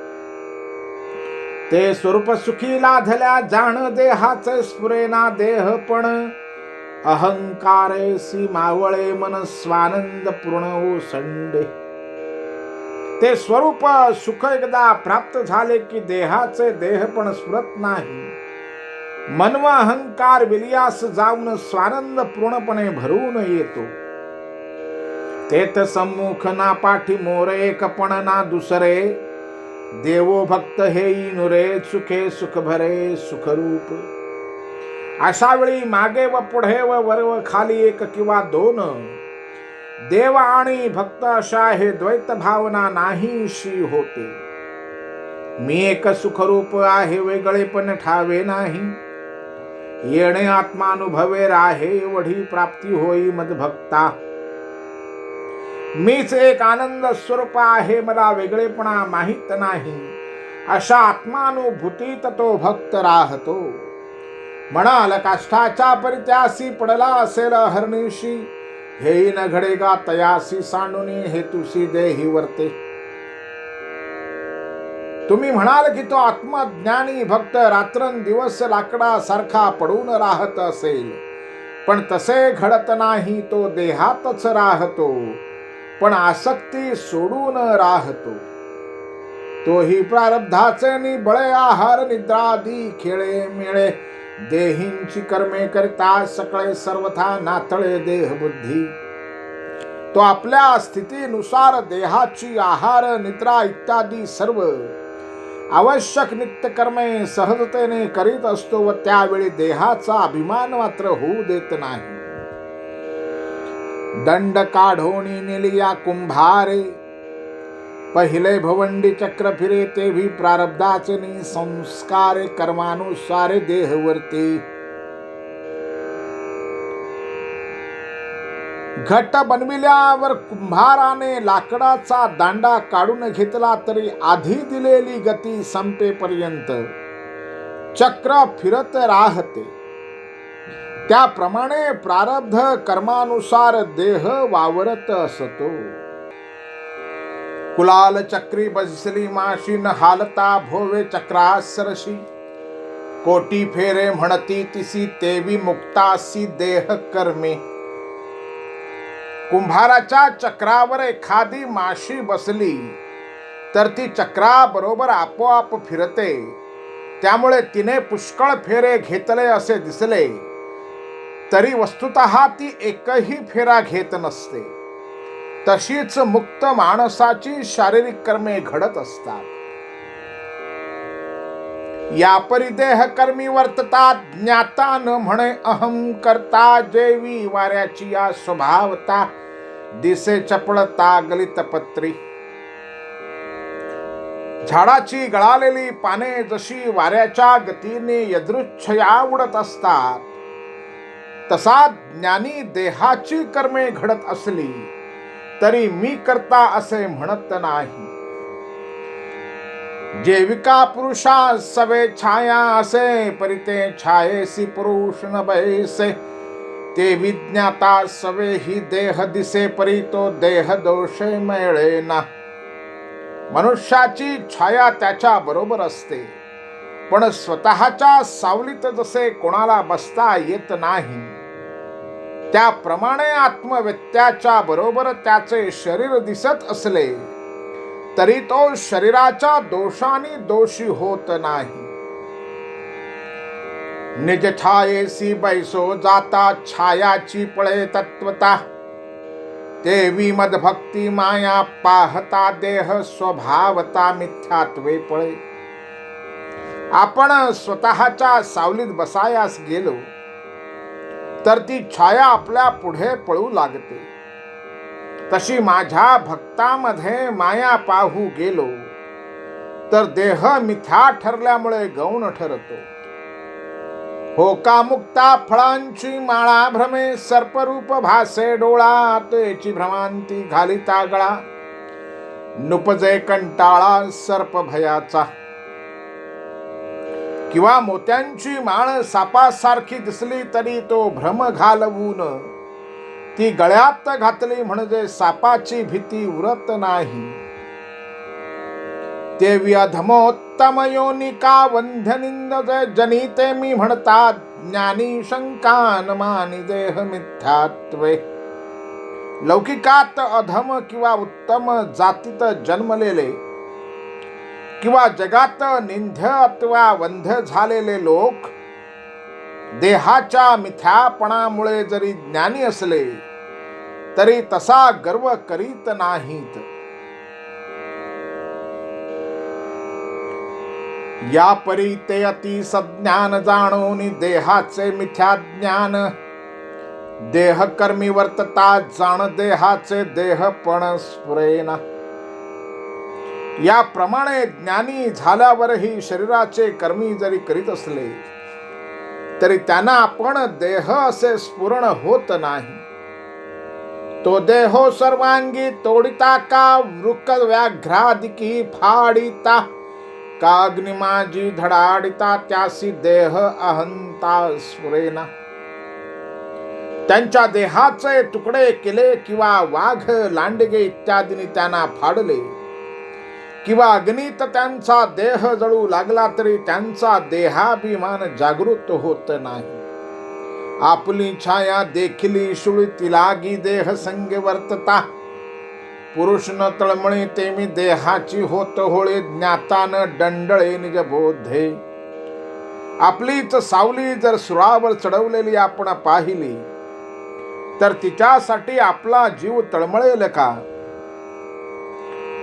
ते स्वरूप सुखी लाधल्या जाण देहाचे स्फुरेना देह पण, अहंकारेसी मावळे मन स्वानंद पूर्ण ओसंडे. ते स्वरूप सुख एकदा प्राप्त झाले की देहाचे देह पण स्फुरत नाही, मन व अहंकार विलियास जाऊन स्वानंद पूर्णपणे भरून येतो. तेत सम्मुख ना पाठी मोर एक पण ना दुसरे, देवो भक्त हेई नुरे सुखे सुख भरे सुखरूप. अशा वेळी मागे व पुढे व वर व खाली एक किंवा दोन देव आणि भक्त अशा हे द्वैत भावना नाहीशी होते. मी एक सुखरूप आहे वेगळे पण ठावे नाही. येणे आत्मानुभवे राहे एवढी प्राप्ती होई मदभक्ता. मीच एक आनंद स्वरूप आहे मला वेगळेपणा माहित नाही. अशा आत्मानुभूतीत तो भक्त राहतो. म्हणाल काष्ठाच्या परित्यासी पडला असेल हरणीशी, हेही न घडेगा तयासी सांडुनी हेतुसी देही वर्ते. तुम्ही म्हणाल की तो आत्मज्ञानी भक्त रात्रंदिवस लाकडासारखा पडून राहत असेल, पण तसे घडत नाही. तो देहातच राहतो पण आसक्ती सोडून राहतो. तोही प्रारब्धाचे निबळे आहार निद्रादी खेळे मिळे, देहींची कर्मे करता सकळे सर्वथा नातळे देह बुद्धी. तो आपल्या स्थितीनुसार देहाची आहार निद्रा इत्यादी सर्व आवश्यक नित्यकर्मे सहजतेने करीत असतो व त्यावेळी देहाचा अभिमान मात्र होऊ देत नाही. दंड काढोनी नेलिया कुंभारे, पहिले भवंडी चक्र फिरे ते भी प्रारब्धाचे संस्कारे कर्मानुसारे देहवर्ती. घट बनविल्यावर कुंभाराने लाकडाचा दांडा काढून घेतला तरी आधी दिलेली गती संपेपर्यंत चक्र फिरत राहते. त्याप्रमाणे प्रारब्ध कर्मानुसार देह वावरत असतो. कुलाल चक्री बसली माशी न हालता भोवे चक्रासरशी, कोटी फेरे म्हणती तिसी तेवी मुक्तासी देह कर्मे. कुंभाराच्या चक्रावर एखादी माशी बसली तर ती चक्राबरोबर आपोआप फिरते. त्यामुळे तिने पुष्कळ फेरे घेतले असे दिसले तरी वस्तुतः ती एकही फेरा घेत नसते. तशीच मुक्त माणसाची शारीरिक कर्मे घडत असतात. या परिदेह कर्मी वर्ततात ज्ञाता न म्हणे अहम करता. जेवी वाऱ्याची या स्वभावता दिसे चपळता गलित पत्री. झाडाची गळालेली पाने जशी वाऱ्याच्या गतीने यदृच्छया उडत असतात, तसा ज्ञानी देहाची कर्मे घडत असली तरी मी करता असे म्हणत नाही. जेविका पुरुषा सवे छाया असे, परिते छायेसी पुरुष न बैसे. ते विज्ञाता सवे ही देह दिसे, परी तो देह दोषे मिळे ना. मनुष्याची छाया त्याच्या बरोबर असते, पण स्वतःच्या सावलीत जसे कोणाला बसता येत नाही, त्याप्रमाणे आत्मव्यक्त्याच्या बरोबर त्याचे शरीर दिसत असले तरी तो शरीराच्या दोषाने दोषी होत नाही. निज छायेसी बैसो जाता, छायाची पळे तत्वता. देवी मदभक्ती माया पाहता, देह स्वभावता मिथ्यात्वे पळे. आपण स्वतःच्या सावलीत बसायास गेलो तर ती छाया आपल्या पुढे पळू लागते. तशी माझ्या भक्तामध्ये माया पाहू गेलो तर देह मिथ्या ठरल्यामुळे गौण ठरतो. हो का मुक्ता फळांची माळा भ्रमे, सर्परूप भासे डोळा. तेची भ्रमांती घालिता गळा, नुपजे कंटाळा सर्प भयाचा. किंवा मोत्यांची माळ सापासारखी दिसली तरी तो भ्रम घालवून ती गळ्यात घातली म्हणजे सापाची भीती उरत नाही. देवी अधमोत्तम योनिका वंध्यनिंद जनिते मी म्हणतात, ज्ञानी शंकान मानी देह मिथ्यात्वे. लौकिकात अधम किंवा उत्तम जातीत जन्मलेले किंवा जगात निंद्य अथवा वंध्य झालेले लोक देहाच्या मिथ्यापणामुळे जरी ज्ञानी असले तरी तसा गर्व करीत नाहीत. या परी ते अति सज्ञान जाणून देहाचे मिथ्या ज्ञान. देह कर्मी वर्तता जाण देहाचे देहपण स्फुरेना. याप्रमाणे ज्ञानी झाल्यावरही शरीराचे कर्मी जरी करीत असले तरी त्यांना आपण देह असे स्फुरण होत नाही. तो देहो सर्वांगी तोडिता का वृक व्याघ्रादिकी फाडिता. का अग्निमाजी धडाडिता त्यासी देह अहंता स्फुरेना. त्यांच्या देहाचे तुकडे केले किंवा वाघ लांडगे इत्यादींनी त्यांना फाडले किंवा अग्नीत त्यांचा देह जळू लागला तरी त्यांचा देहाभिमान जागृत होत नाही. आपली छाया देखिली शुळती लागी देह संगे वर्तता. पुरुष न तळमळे ते मी देहाची होत होळे ज्ञाता न दंडळे निज बोधे. आपलीच सावली जर सुळावर चढवलेली आपण पाहिली तर तिच्यासाठी आपला जीव तळमळेल का.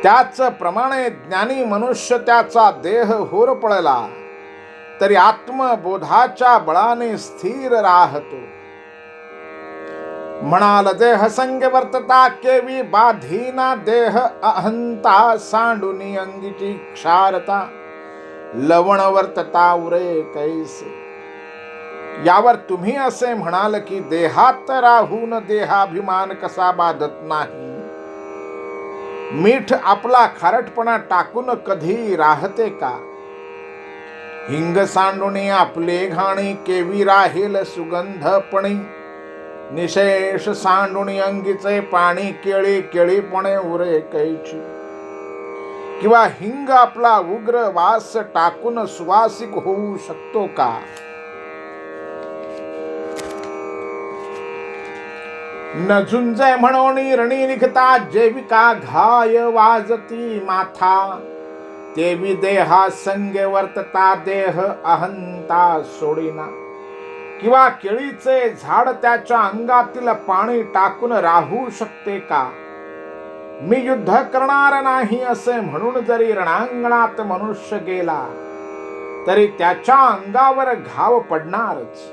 त्याच प्रमाणे ज्ञानी मनुष्य त्याचा देह होरपळला तरी आत्मबोधाच्या बळाने स्थिर राहतो. म्हणाल देह संग वर्तता केवी बाधीना देह अहंता. सांडुनी अंगीची क्षारता लवण वर्तता उरे कैसे. यावर तुम्ही असे म्हणाल की देहात राहून देहाभिमान कसा बाधत नाही. मीठ आपला खारटपणा टाकून कधी राहते का. हिंग सांडुनी आपले घाणी केवी राहील सुगंधपणी. निशेष सांडुनी अंगीचे पाणी केळी केळीपणे उरे कैची. किंवा हिंग आपला उग्र वास टाकून सुवासिक होऊ शकतो का. न झुंजे म्हणून रणी निघता जेविका घाय वाजती माथा. तेवी देहा संगे वर्तता देह अहंता सोडिना. किंवा केळीचे झाड त्याच्या अंगातील पाणी टाकून राहू शकते का. मी युद्ध करणार नाही असे म्हणून जरी रणांगणात मनुष्य गेला तरी त्याच्या अंगावर घाव पडणारच.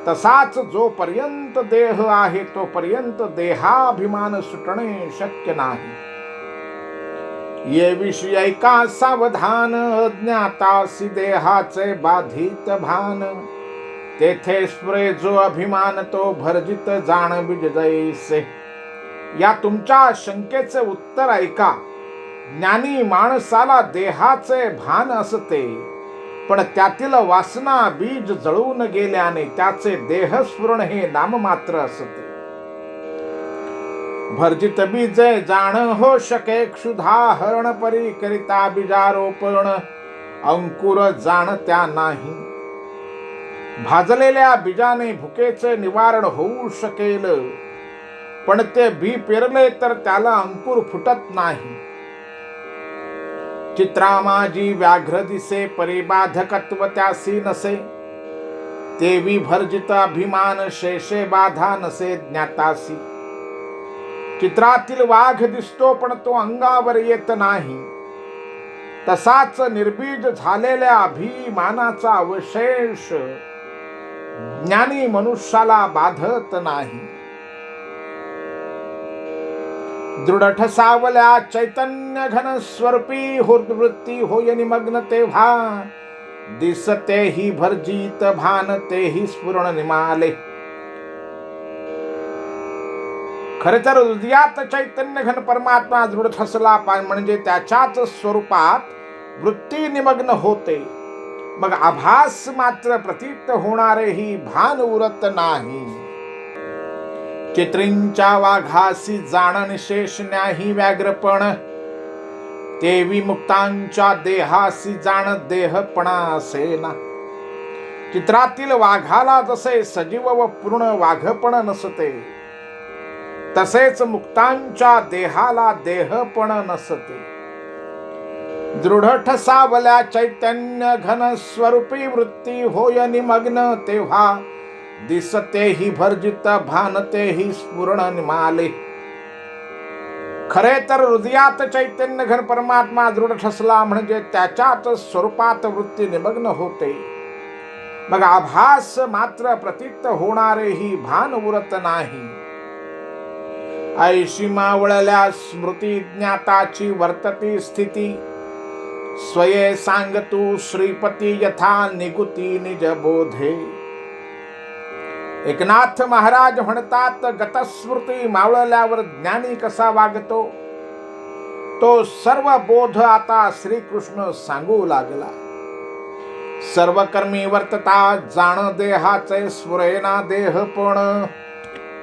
तसाच जोपर्यंत देह आहे तोपर्यंत देहाभिमान सुटणे शक्य नाही. ये विषय का सावधान अज्ञातासी देहाचे बाधित भान. तेथे स्फुरे जो अभिमान तो भर्जित जाण बीज जैसे. या तुमच्या शंकेचे उत्तर ऐका. ज्ञानी माणसाला देहाचे भान असते पण त्यातील वासना बीज जळून गेल्याने त्याचे देहस्फुरण हे नाममात्र असते. भर्जित बीज जाण हो शके क्षुधा हरण परी करिता बीजारोपण. अंकुर जाणत्या नाही. भाजलेल्या बीजाने भुकेचे निवारण होऊ शकेल पण ते बी पेरले तर त्याला अंकुर फुटत नाही. चित्रा माझी व्याघ्र दिसे परिबाधकत्व त्यासी नसे. तेवी भर्जित अभिमान शेषे बाधा नसे ज्ञातासी. चित्रातील वाघ दिसतो पण तो अंगावर येत नाही. तसाच निर्बीज झालेल्या अभिमानाचा अवशेष ज्ञानी मनुष्याला बाधत नाही. दृढ ठसावल्या चैतन्य घन स्वरूपी हृदवृत्ती होय निमग्न तेव्हा. दिसते ही भर्जित भान तेही स्फुरण निमाले. खरे तर हृदयात चैतन्य घन परमात्मा दृढ ठसला म्हणजे त्याच्याच स्वरूपात वृत्ती निमग्न होते. मग आभास मात्र प्रतीत होणारे ही भान उरत नाही. चित्रींच्या वाघासी जाण निशेष न्याही व्याघ्रपण. तेवी मुक्तांच्या देहासी जाण देहपणा असेना. चित्रातील वाघाला जसे सजीव व पूर्ण वाघपण नसते तसेच मुक्तांच्या देहाला देहपण नसते. दृढ ठसावल्या चैतन्य घन स्वरूपी वृत्ती होय निमग्न तेव्हा. दिसते ही भर्जित भानते ही स्फुरण निमाले. खरे तर हृदयात चैतन्य घन परमात्मा दृढ ठसला म्हणजे त्याच्याच स्वरूपात वृत्ती निमग्न होते. मग आभास मात्र प्रतीत होणारेही भान उरत नाही. ऐशी मावळल्या स्मृती ज्ञाताची वर्तती स्थिती, स्वये सांगतू श्रीपती यथा निगुती निज बोधे. एकनाथ महाराज म्हणतात, गतस्मृती मावळल्यावर ज्ञानी कसा वागतो, तो सर्व बोध आता श्रीकृष्ण सांगू लागला. सर्व कर्मी वर्तता जाण देहाचे स्फुरेना देहपण,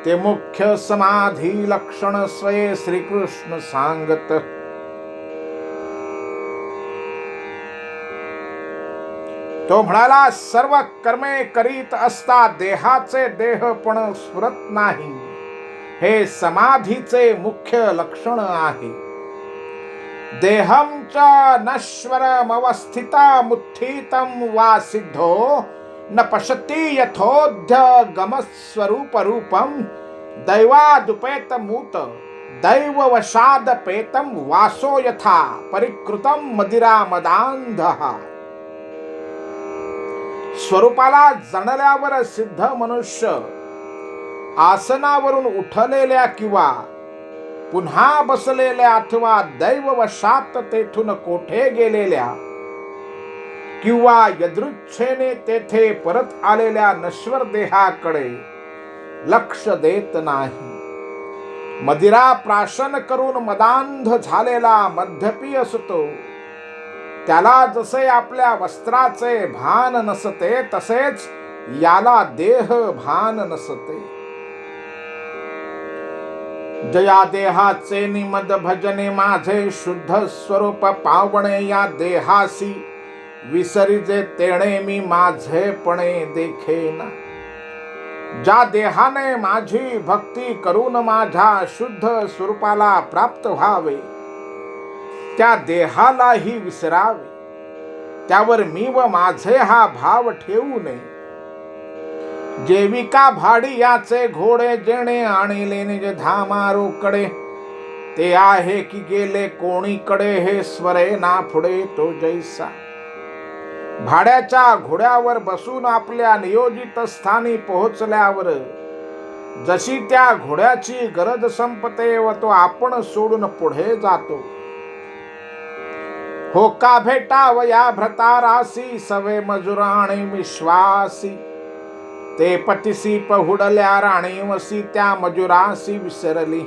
ते मुख्य समाधी लक्षण स्वये श्रीकृष्ण सांगत. तो म्हणाला, सर्व कर्मे करीत असता देहाचे देहपण स्फुरत नाही, हे समाधीचे मुख्य लक्षण आहे. देहं च नश्वरमवस्थितमुत्थितं वा सिद्धो न पश्यति यथोऽद्य गमस्वरूपरूपं, दैवादुपेतमूत दैववशादपेतं वासो यथा परिकृतं मदिरामदान्धः. स्वरूपाला जाणल्यावर सिद्ध मनुष्य आसनावरून उठलेल्या किंवा पुन्हा बसलेल्या अथवा दैववशात तेथून कोठे गेलेल्या किंवा यदृच्छेने तेथे परत आलेल्या नश्वर देहाकडे लक्ष देत नाही. मदिरा प्राशन करून मदांध झालेला मद्यपी असतो, त्याला जसे आपल्या वस्त्राचे भान नसते तसेच याला देह भान नसते. जया देहाचे निमद भजने माझे शुद्ध स्वरूप पावणे, या देहासी विसरिजे तेणे मी माझेपणे देखेना. ज्या देहाने माझी भक्ती करून माझ्या शुद्ध स्वरूपाला प्राप्त व्हावे, त्या देहालाही विसरावे, त्यावर मी व माझे हा भाव ठेवू नये. जेविका भाडी याचे घोडे जेणे आणले निज धामारोकडे, ते आहे की गेले कोणीकडे, हे स्वरे ना पुढे तो जैसा. भाड्याच्या घोड्यावर बसून आपल्या नियोजित स्थानी पोहोचल्यावर जशी त्या घोड्याची गरज संपते व तो आपण सोडून पुढे जातो. हो का भेटावया भ्रतारासी, सवे मजुराणे विश्वासी, ते पतिसी पहुडल्या राणीवसी, त्या मजुरासी विसरली.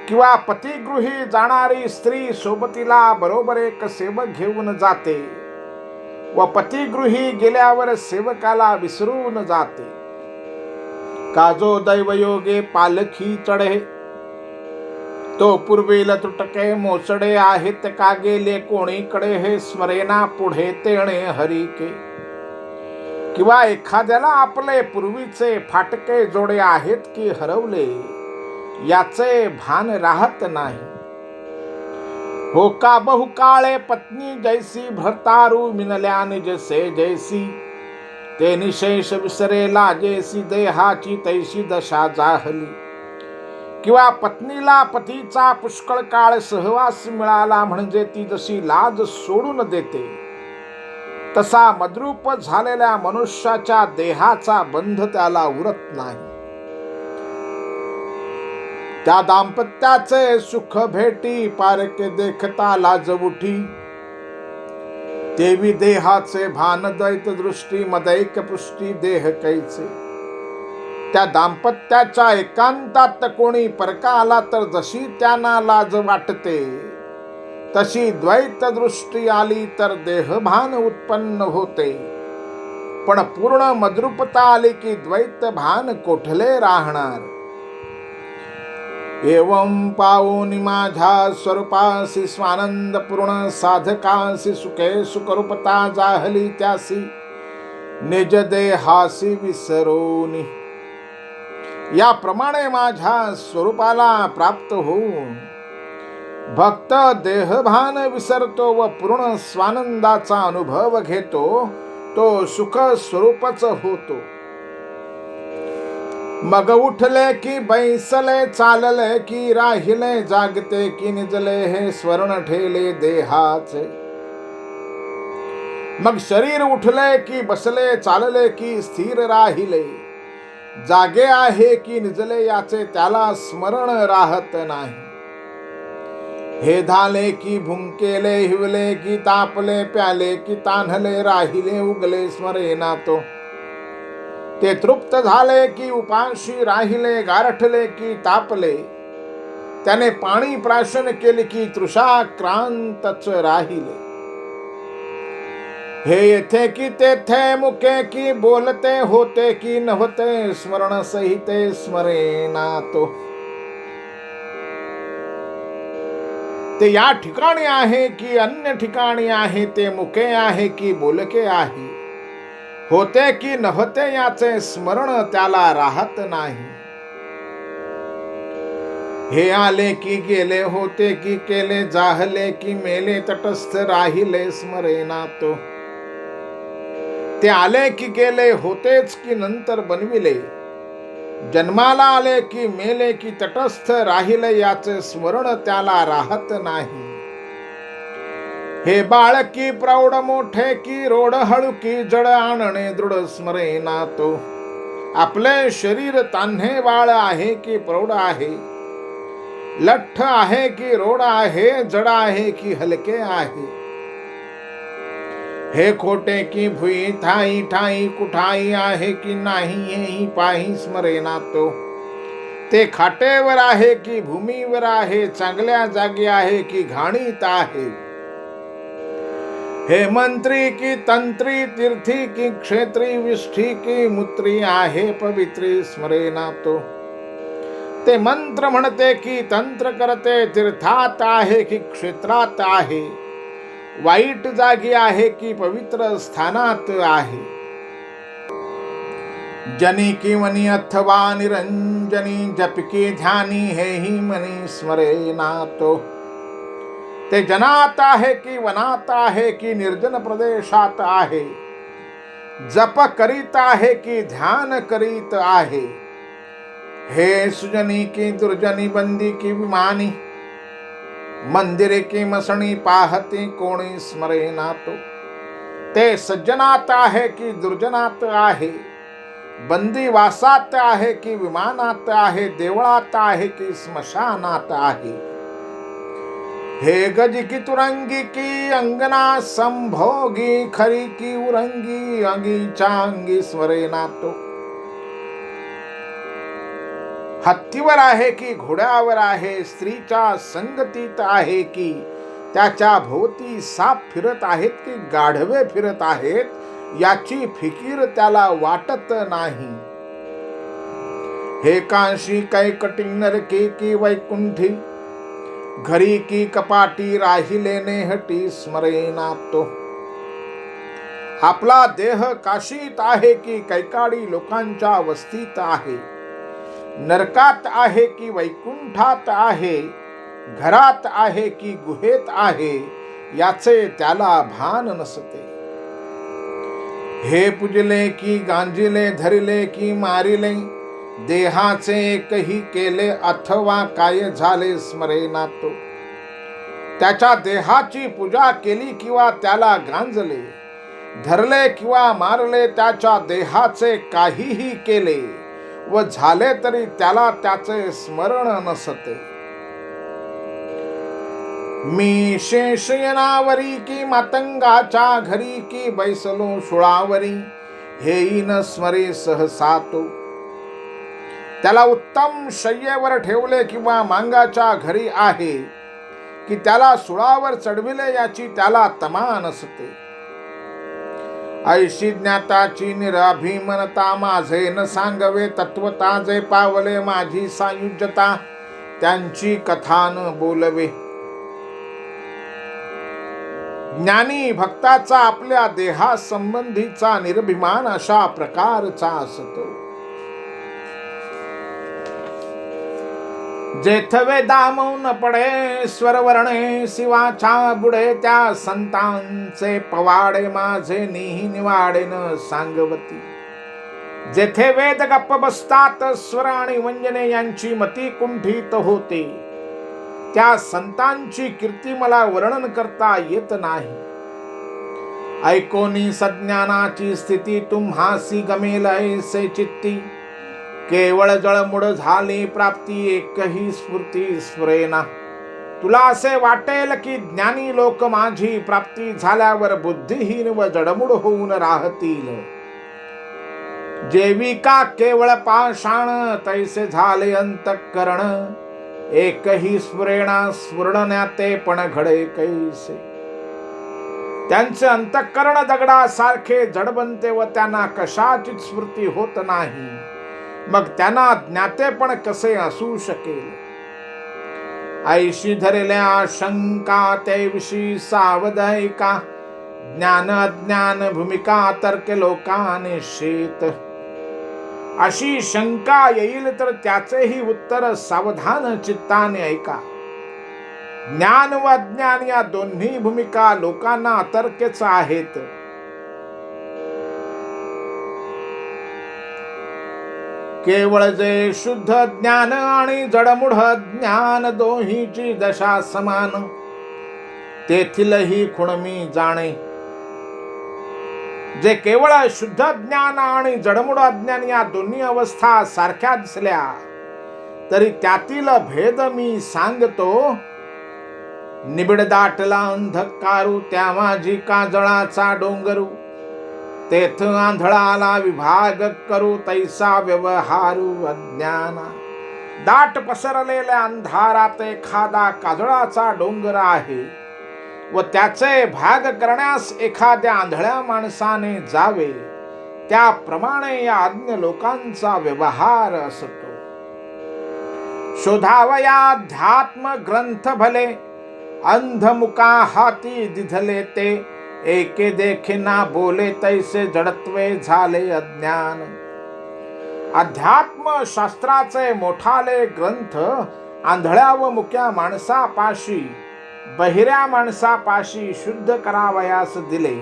किंवा पतिगृही जाणारी स्त्री सोबतीला बरोबर एक सेवक घेऊन जाते व पतिगृही गेल्यावर सेवकाला विसरून जाते. काजो दैवयोगे पालखी चढे, तो पूर्वील तुटके मोचडे आहेत का गेले कोणीकडे, हे स्मरेना पुढे तेणे हरिके. किंवा एखाद्याला आपले पूर्वीचे फाटके जोडे आहेत की हरवले याचे भान राहत नाही. हो का बहुकाळे पत्नी जैसी, भ्रतारू मिनल्या निजसे जैसी, ते निशेष विसरे लाजेसी, देहाची तैशी दशा जाहली. किंवा पत्नीला पतीचा पुष्कळ काळ सहवास मिळाला म्हणजे ती जशी लाज सोडून देते, तसा मद्रूप झालेल्या मनुष्याच्या देहाचा बंध त्याला उरत नाही. त्या दाम्पत्याचे सुख भेटी, पारके देखता लाज उठी, तेवी देहाचे भान दैत दृष्टी, मदैक पुष्टी देह कैचे. त्या दाम्पत्याच्या एकांतात कोणी परका आला तर जशी त्यांना लाज वाटते, तशी द्वैत दृष्टी आली तर देहभान उत्पन्न होते. पण पूर्ण मद्रूपता आली की द्वैत भान कोठले राहणार. एवं पाऊनी माझ्या स्वरूपासी, स्वानंद पूर्ण साधकासी, सुखे सुखरूपता जाहली त्यासी, निज देहासी विसरोनी. याप्रमाणे माझ्या स्वरूपाला प्राप्त होऊन भक्त देहभान विसरतो व पूर्ण स्वानंदाचा अनुभव घेतो, तो सुख स्वरूपच होतो. मग उठले की बैसले, चालले की राहिले, जागते की निजले, हे स्वर्ण ठेले देहाचे. मग शरीर उठले की बसले, चालले की स्थिर राहिले, जागे आहे की निजले याचे त्याला स्मरण राहत नाही. हे धाले की भुंकेले, हिवले की तापले, प्याले की तान्हले, राहिले उगले स्मरेना तो. ते तृप्त झाले की उपाशी राहिले, गारठले की तापले, त्याने पाणी प्राशन केले की तृषा क्रांतच राहिले. हे येथे की तेथे, मुके की बोलते, होते की नव्हते, स्मरण सहिते स्मरेना तो. ते या ठिकाणी आहे की अन्य ठिकाणी आहे, ते मुके आहे की बोलके आहे, होते की नव्हते याचे स्मरण त्याला राहत नाही. हे आले की गेले, होते की केले, जाहले की मेले, तटस्थ राहिले स्मरेना तो. ते आले की गेले, होतेच की नंतर बनविले, जन्माला आले की मेले की तटस्थ राहिले याचे स्मरण त्याला राहत नाही. हे बाळ की प्रौढ, मोठे की रोड, हळू की जड, आणणे दृढ स्मरेना तो. आपले शरीर तान्हे बाळ आहे की प्रौढ आहे, लठ्ठ आहे की रोड आहे, जड आहे की हलके आहे. हे खोटे की भुई, ठाई ठाई कुठाई आहे की नाही, हेही पाही स्मरेना तो. ते खाटेवर आहे की भूमीवर आहे, चांगल्या जागी आहे की घाणीत आहे. हे मंत्री की तंत्री, तीर्थी की क्षेत्री, विष्ठी की मूत्री आहे पवित्री स्मरेना तो. ते मंत्र म्हणते की तंत्र करते, तीर्थात आहे की क्षेत्रात आहे, वाईट जागी आहे की पवित्र स्थानात आहे. जनी की मनी अथवा निरंजनी, जपकी ध्यानी, हेही मनी स्मरेना तो. ते जनात आहे की वनात आहे की निर्जन प्रदेशात आहे, जप करीत आहे की ध्यान करीत आहे. हे सुजनी की दुर्जनी, बंदी की विमानी, मंदिरे की मसणी, पाहते कोणी स्मरेना तो. ते सज्जनात आहे की दुर्जनात आहे, बंदीवासात आहे की विमानात आहे, देवळात आहे की स्मशानात आहे. हे गज की तुरंगी की अंगना, संभोगी खरी की उरंगी, अंगीच्या अंगी स्मरेना तो. हत्तीवर आहे की घोड्यावर आहे, स्त्रीच्या संगतीत आहे की त्याच्या भोवती साप फिरत आहेत की गाढवे फिरत आहेत, याची फिकीर त्याला वाटत नाही. हे काशी कैकटी, नरकी की वैकुंठी, घरी की कपाटी, राहिले नेहटी स्मरेना तो. आपला देह काशीत आहे की कैकाडी लोकांच्या वस्तीत आहे, नरकात आहे की वैकुंठात आहे, घरात आहे की गुहेत आहे, याचे त्याला भान नसते. हे पूजले की गांजिले, धरले की मारिले, देहाचे एकही केले, अथवा काय झाले स्मरेना तो. त्याच्या देहाची पूजा केली किंवा त्याला गांजले, धरले किंवा मारले, त्याच्या देहाचे काहीही केले व झाले तरी त्याला त्याचे स्मरण नसते. मी शेषयनावरी की मातंगाच्या घरी की बैसलो शुळावरी, हेही न स्मरे सहसा तो. त्याला उत्तम शय्येवर ठेवले किंवा मांगाच्या घरी आहे की त्याला सुळावर चढविले याची त्याला तमा नसते. ऐशी ज्ञाताची निराभिमनता, माझे न सांगवे तत्वता, जे पावले माझी सायुज्यता, त्यांची कथा न बोलवे. ज्ञानी भक्ताचा आपल्या देहासंबंधीचा निर्भिमान अशा प्रकारचा असतो. जेथवे दामून पडे स्वरवर्णे शिवाच्या बुडे, त्या संतांचे पवाडे माझे निही निवाडे न सांगवती. जेथे वेद गप्प बसतात, स्वर आणि व्यंजने यांची मती कुंठित होते, त्या संतांची कीर्ती मला वर्णन करता येत नाही. ऐकोनी सज्ञानाची स्थिती तुम्हासी गमेल ऐसे चित्ती, केवळ जळमुड झाली प्राप्ती एकही स्फूर्ती स्फुरेना. तुला असे वाटेल की ज्ञानी लोक माझी प्राप्ती झाल्यावर बुद्धिहीन व जडमुड होऊन राहतील. जेविका केवळ पाषाण तैसे झाले अंतःकरण, एकही स्फुरेना स्फुरण्या ते पण घडे कैसे. त्यांचे अंतःकरण दगडासारखे जड बनते व त्यांना कशाचीच स्फूर्ती होत नाही. मग त्यांना ज्ञातेपण कसे असू शकेल. ऐशी धरल्या शंका त्याविषयी सावधायिका, ज्ञान अज्ञान भूमिका तर्क लोकाने शेत. अशी शंका येईल तर त्याचेही उत्तर सावधान चित्ताने ऐका. ज्ञान व अज्ञान या दोन्ही भूमिका लोकांना अतर्क्यच आहेत. केवळ जे शुद्ध ज्ञान आणि जडमूढ ज्ञान दोहीची दशा समान, तेथीलही खुण मी जाणे. जे केवळ शुद्ध ज्ञान आणि जडमूढ अज्ञान या दोन्ही अवस्था सारख्या दिसल्या तरी त्यातील भेद मी सांगतो. निबिड दाटला अंधकारू, त्या माझी काजळाचा डोंगरू, तेथ आंधळाला विभाग करू, तैसा व्यवहारू अज्ञाना. दाट पसरलेल्या अंधारात एखादा काजळाचा डोंगर आहे व त्याचे भाग करण्यास एखाद्या आंधळ्या माणसाने जावे, त्याप्रमाणे या अज्ञ लोकांचा व्यवहार असतो. शोधावया अध्यात्म ग्रंथ भले, अंधमुका हाती दिधले ते, एके देखिना बोले तैसे जडत्वे झाले अज्ञान. अध्यात्म शास्त्राचे मोठाले ग्रंथ आंधळ्या व मुक्या माणसापाशी, बहिऱ्या माणसापाशी शुद्ध करावयास दिले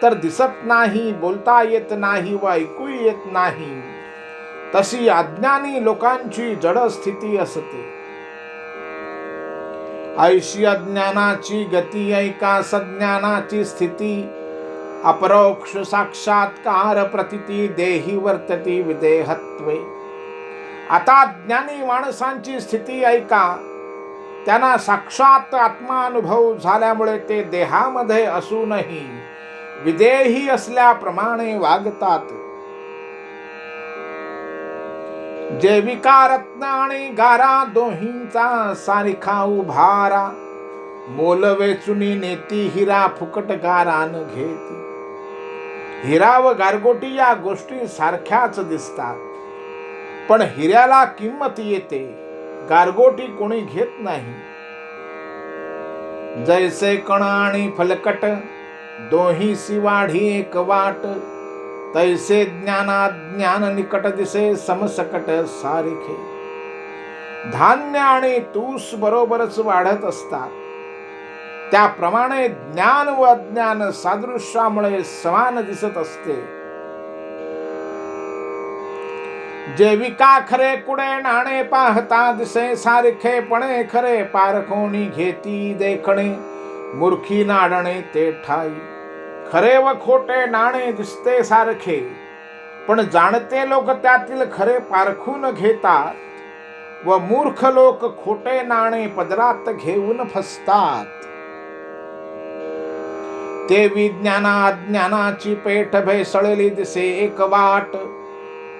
तर दिसत नाही, बोलता येत नाही व ऐकू येत नाही. तशी अज्ञानी लोकांची जड स्थिती असते. ऐशी अज्ञानाची गती ऐका सज्ञानाची स्थिती, अपरोक्ष साक्षात्कार प्रतिती देही वर्तती विदेहत्वे. आता ज्ञानी माणसांची स्थिती ऐका. त्यांना साक्षात आत्मानुभव झाल्यामुळे ते देहामध्ये असूनही विदेही असल्याप्रमाणे वागतात. जैविका रत्न आणि गारा दोहींचा सारिखा उभारा, मोल वेचुनी नेती हिरा फुकट गारान घेती. हिरा व गारगोटी या गोष्टी सारख्याच दिसतात, पण हिऱ्याला किंमत येते, गारगोटी कोणी घेत नाही. जैसे कण आणि फलकट दोहीसी वाढी एक वाट, तैसे ज्ञानाज्ञान निकट दिसे समसकट सारिखे. धान्य आणि तूस बरोबरच वाढत असतात, त्याप्रमाणे ज्ञान व अज्ञान सादृश्यामुळे समान दिसत असते. जैविका खरे कुडे नाणे पाहता दिसे सारखे, पणे खरे पारखोणी घेती देखणे, मूर्खी नाडणे ते ठाई. खरे व खोटे नाणे दिसते सारखे, पण जाणते लोक त्यातील खरे पारखून घेतात व मूर्ख लोक खोटे नाणे पदरात घेऊन फसतात. ते विज्ञाना अज्ञानाची पेठ भेसळली दिसे एक वाट,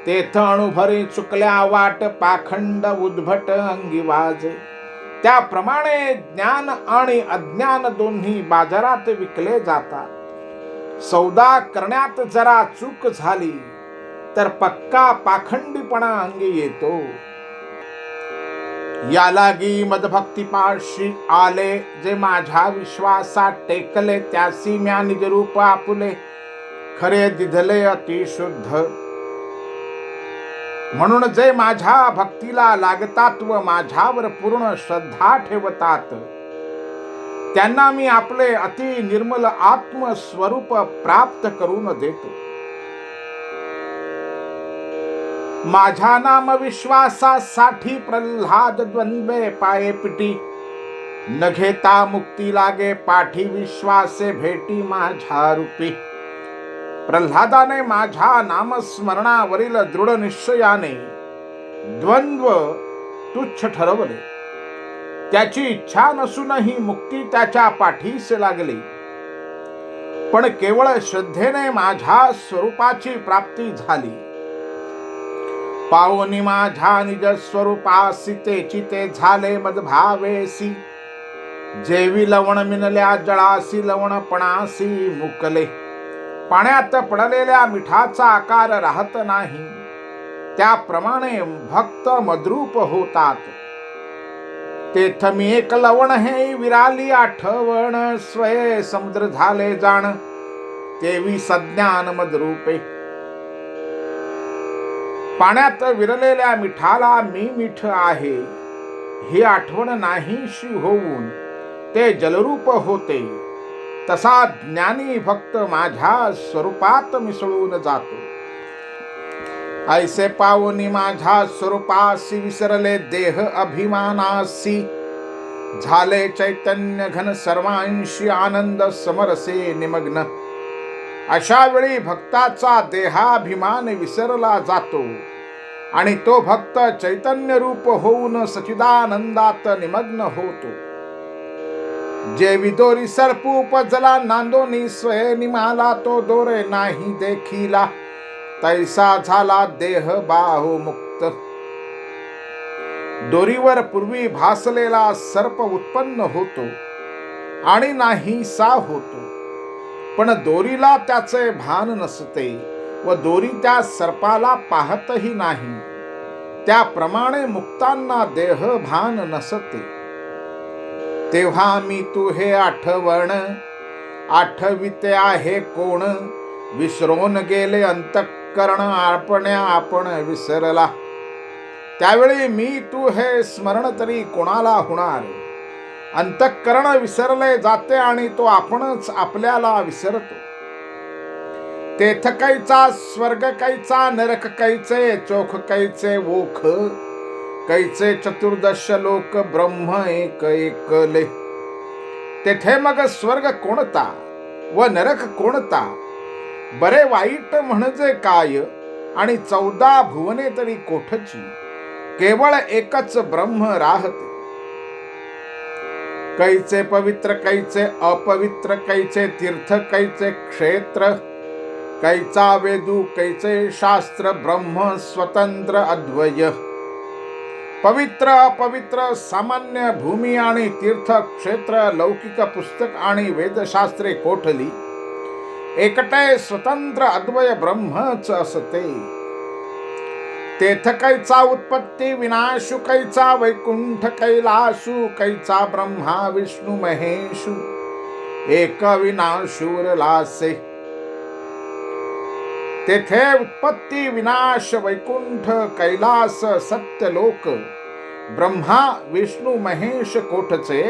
तेथ अणुभरी चुकल्या वाट पाखंड उद्भट अंगी वाजे. त्याप्रमाणे ज्ञान आणि अज्ञान दोन्ही बाजारात विकले जातात. सौदा करण्यात जरा चूक झाली तर पक्का पाखंडीपणा अंगी येतो. या लागी मदभक्तिपाशी आले, जे माझ्या विश्वासात टेकले, त्यासी म्या निज रूप आपुले, खरे दिधले अतिशुद्ध. म्हणून जे माझ्या भक्तीला लागतात व माझ्यावर पूर्ण श्रद्धा ठेवतात, त्यांना मी आपले अति निर्मल आत्मस्वरूप प्राप्त करून देतो. माझ्या नाम विश्वासासाठी प्रल्हाद द्वंद्वे पाये पिटी, न घेता मुक्ती लागे पाठी विश्वासे भेटी माझ्या रूपी. प्रल्हादाने माझ्या नामस्मरणावरील दृढ निश्चयाने द्वंद्व तुच्छ ठरवले. त्याची इच्छा नसूनही मुक्ती त्याच्या पाठीस लागली. पण केवळ श्रद्धेने माझ्या स्वरूपाची प्राप्ती झाली. पावनी माझ्या निज स्वरूपासी तेची ते झाले मदभावेसी. जेवी लवण मिनल्या जळासी लवणपणासी मुकले. पाण्यात पडलेल्या मिठाचा आकार राहत नाही, त्याप्रमाणे भक्त मद्रूप होतात. तेथ मी एक लवण हे विराली आठवण, स्वये समुद्र झाले जाण तेवी सज्ञान मद्रूपे. पाण्यात विरलेल्या मिठाला मी मीठ आहे ही आठवण नाहीशी होऊन ते जलरूप होते. तसा ज्ञानी भक्त माझ्या स्वरूपात मिसळून जातो. ऐसे पावनी माझ्या स्वरूपासी विसरले देह अभिमानासी. झाले चैतन्य घन सर्वांशी आनंद समरसे निमग्न. अशा वेळी भक्ताचा देहाभिमान विसरला जातो आणि तो भक्त चैतन्य रूप होऊन सचिदानंदात निमग्न होतो. जे विदोरी सर्प उपजला नांदोनी स्वये निमाला, तो दोरे नाही देखिला तैसा झाला देह बाहु मुक्त. दोरीवर पूर्वी भासलेला सर्प उत्पन्न होतो आणि नाहीसा होतो, पण दोरीला त्याचे भान नसते व दोरी त्या सर्पाला पाहतही नाही. त्याप्रमाणे मुक्तांना देह भान नसते. तेव्हा मी तू हे आठवण आठविते आहे कोण. विसरून गेले अंतःकरण आपण्या आपण विसरला. त्यावेळी मी तू हे स्मरण तरी कोणाला होणार. अंतःकरण विसरले जाते आणि तो आपणच आपल्याला विसरतो. तेथ कैचा स्वर्ग कैचा नरक कैचे चोख कैचे ओख. कैचे चतुर्दश लोक ब्रह्म एक एकले. तेथे मग स्वर्ग कोणता व नरक कोणता. बरे वाईट म्हणजे काय आणि 14 भुवने तरी कोठची. केवळ एकच ब्रह्म राहते. कैचे पवित्र कैचे अपवित्र कैचे तीर्थ कैचे क्षेत्र. कैचा वेदू कैचे शास्त्र ब्रह्म स्वतंत्र अद्वय. पवित्र अपवित्र सामान्य भूमी आणि तीर्थ क्षेत्र लौकिक पुस्तक आणि वेदशास्त्रे कोठली. एकटे स्वतंत्र अद्वय ब्रह्मच असते. तेथ कैचा उत्पत्ती विनाशु कैचा वैकुंठ कैलासु. कैचा ब्रह्मा विष्णु महेशु एक विनाशूरलासे. तेथे उत्पत्ती विनाश वैकुंठ कैलास सत्यलोक ब्रह्मा विष्णु महेश कोठचे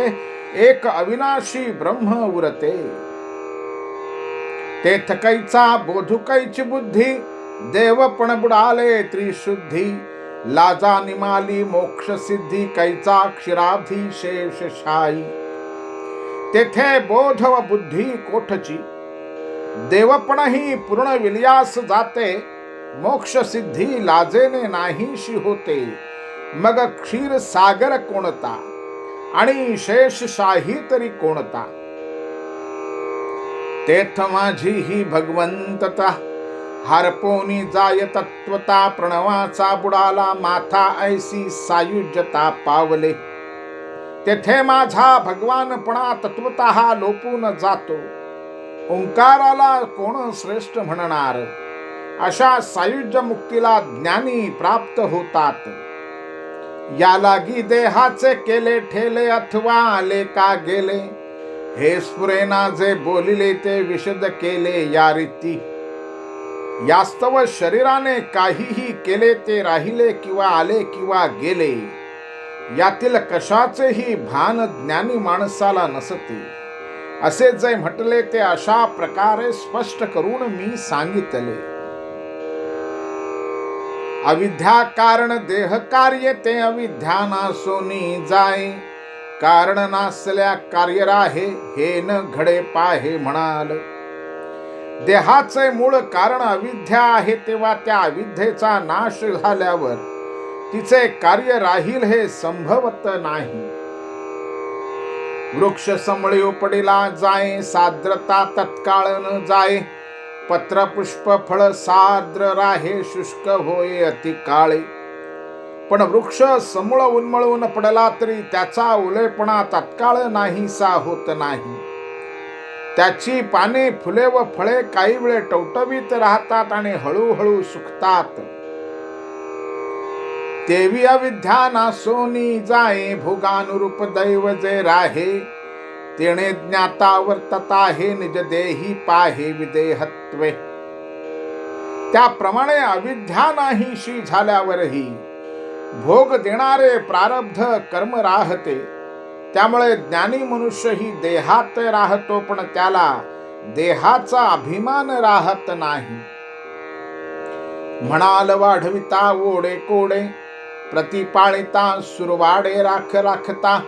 एक अविनाशी ब्रह्म उरते. तेथ कैचा बोधु कैची बुद्धी. देवपण बुडाले त्रिशुद्धी. लाजा निमाली मोक्ष सिद्धी. कैचा क्षीराब्धी शेष शाई. तेथे बोध व बुद्धी कोठची. देवपणही पूर्ण विलयास जाते. मोक्ष सिद्धी लाजेने नाहीशी होते. मग क्षीर सागर कोणता आणि शेष शाही तरी कोणता. तेथ माझी ही भगवंतता. हरपोनी जाय तत्वता. प्रणवाचा बुडाला माथा ऐसी सायुज्यता पावले. तेथे माझा भगवानपणा तत्वतः लोपून जातो. ओंकाराला कोण श्रेष्ठ म्हणणार. अशा सायुज्य मुक्तीला ज्ञानी प्राप्त होतात. या लागी देहाचे केले ठेले अथवा आले का गेले. हे स्फुरेना जे बोलिले ते विशद केले या रीती. यास्तव शरीराने काहीही केले ते राहिले किंवा आले किंवा गेले. यातील कशाचेही भान ज्ञानी माणसाला नसते. असे जे म्हटले ते अशा प्रकारे स्पष्ट करून मी सांगितले. अविद्या कारण देह कार्य ते अविद्या नासोनी जाय, कारण नासल्या कार्य राहे हे न घडे पाहे म्हणाल. देहाचे मूळ कारण अविद्या आहे, तेव्हा त्या अविद्येचा नाश झाल्यावर तिचे कार्य राहील हे संभवत नाही. वृक्ष समळी उपडिला जाय, साद्रता तत्काळ न जाय, पत्र पुष्प फळ साद्र राहे शुष्क होय अति काळे. पण वृक्ष समूळ उन्मळून पडला तरी त्याचा उलेपणा तत्काळ नाहीसा होत नाही. त्याची पाने, फुले व फळे काही वेळ टवटवीत राहतात आणि हळूहळू सुकतात. तेवी अविद्या नासोनी जाये, भोगानुरूप दैव जे राहे, तेणे ज्ञाता वर्तता हे निज देही पाहे विदेहत्वे. त्याप्रमाणे अविद्या नाहीशी झाल्यावरही भोग देणारे प्रारब्ध कर्म राहते. त्यामुळे ज्ञानी मनुष्य ही देहात राहतो, पण त्याला देहाचा अभिमान राहत नाही. म्हणाल वाढविता ओढे कोडे, प्रतिपाळिता सुरवाडे राख राखता,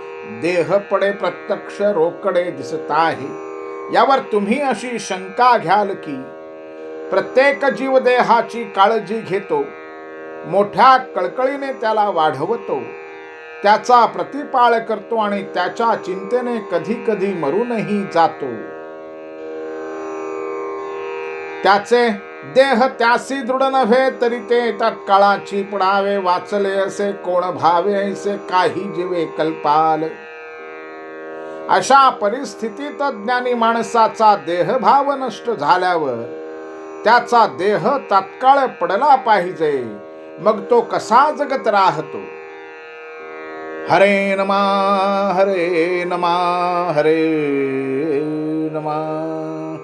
देह पडे प्रत्यक्ष रोकडे दिसत आहे. यावर तुम्ही अशी शंका घ्याल की प्रत्येक जीव देहाची काळजी घेतो, मोठ्या कळकळीने त्याला वाढवतो, त्याचा प्रतिपाळ करतो आणि त्याच्या चिंतेने कधी कधी मरूनही जातो. त्याचे देह त्यासी दृढ नव्हे तरी ते तत्काळाची पडावे, वाचले असे कोण भावे ऐसे काही जीवे कल्पाल. अशा परिस्थितीत ज्ञानी माणसाचा देहभाव नष्ट झाल्यावर त्याचा देह तत्काळ पडला पाहिजे, मग तो कसा जगत राहतो. हरे नमः हरे नमः हरे नमः.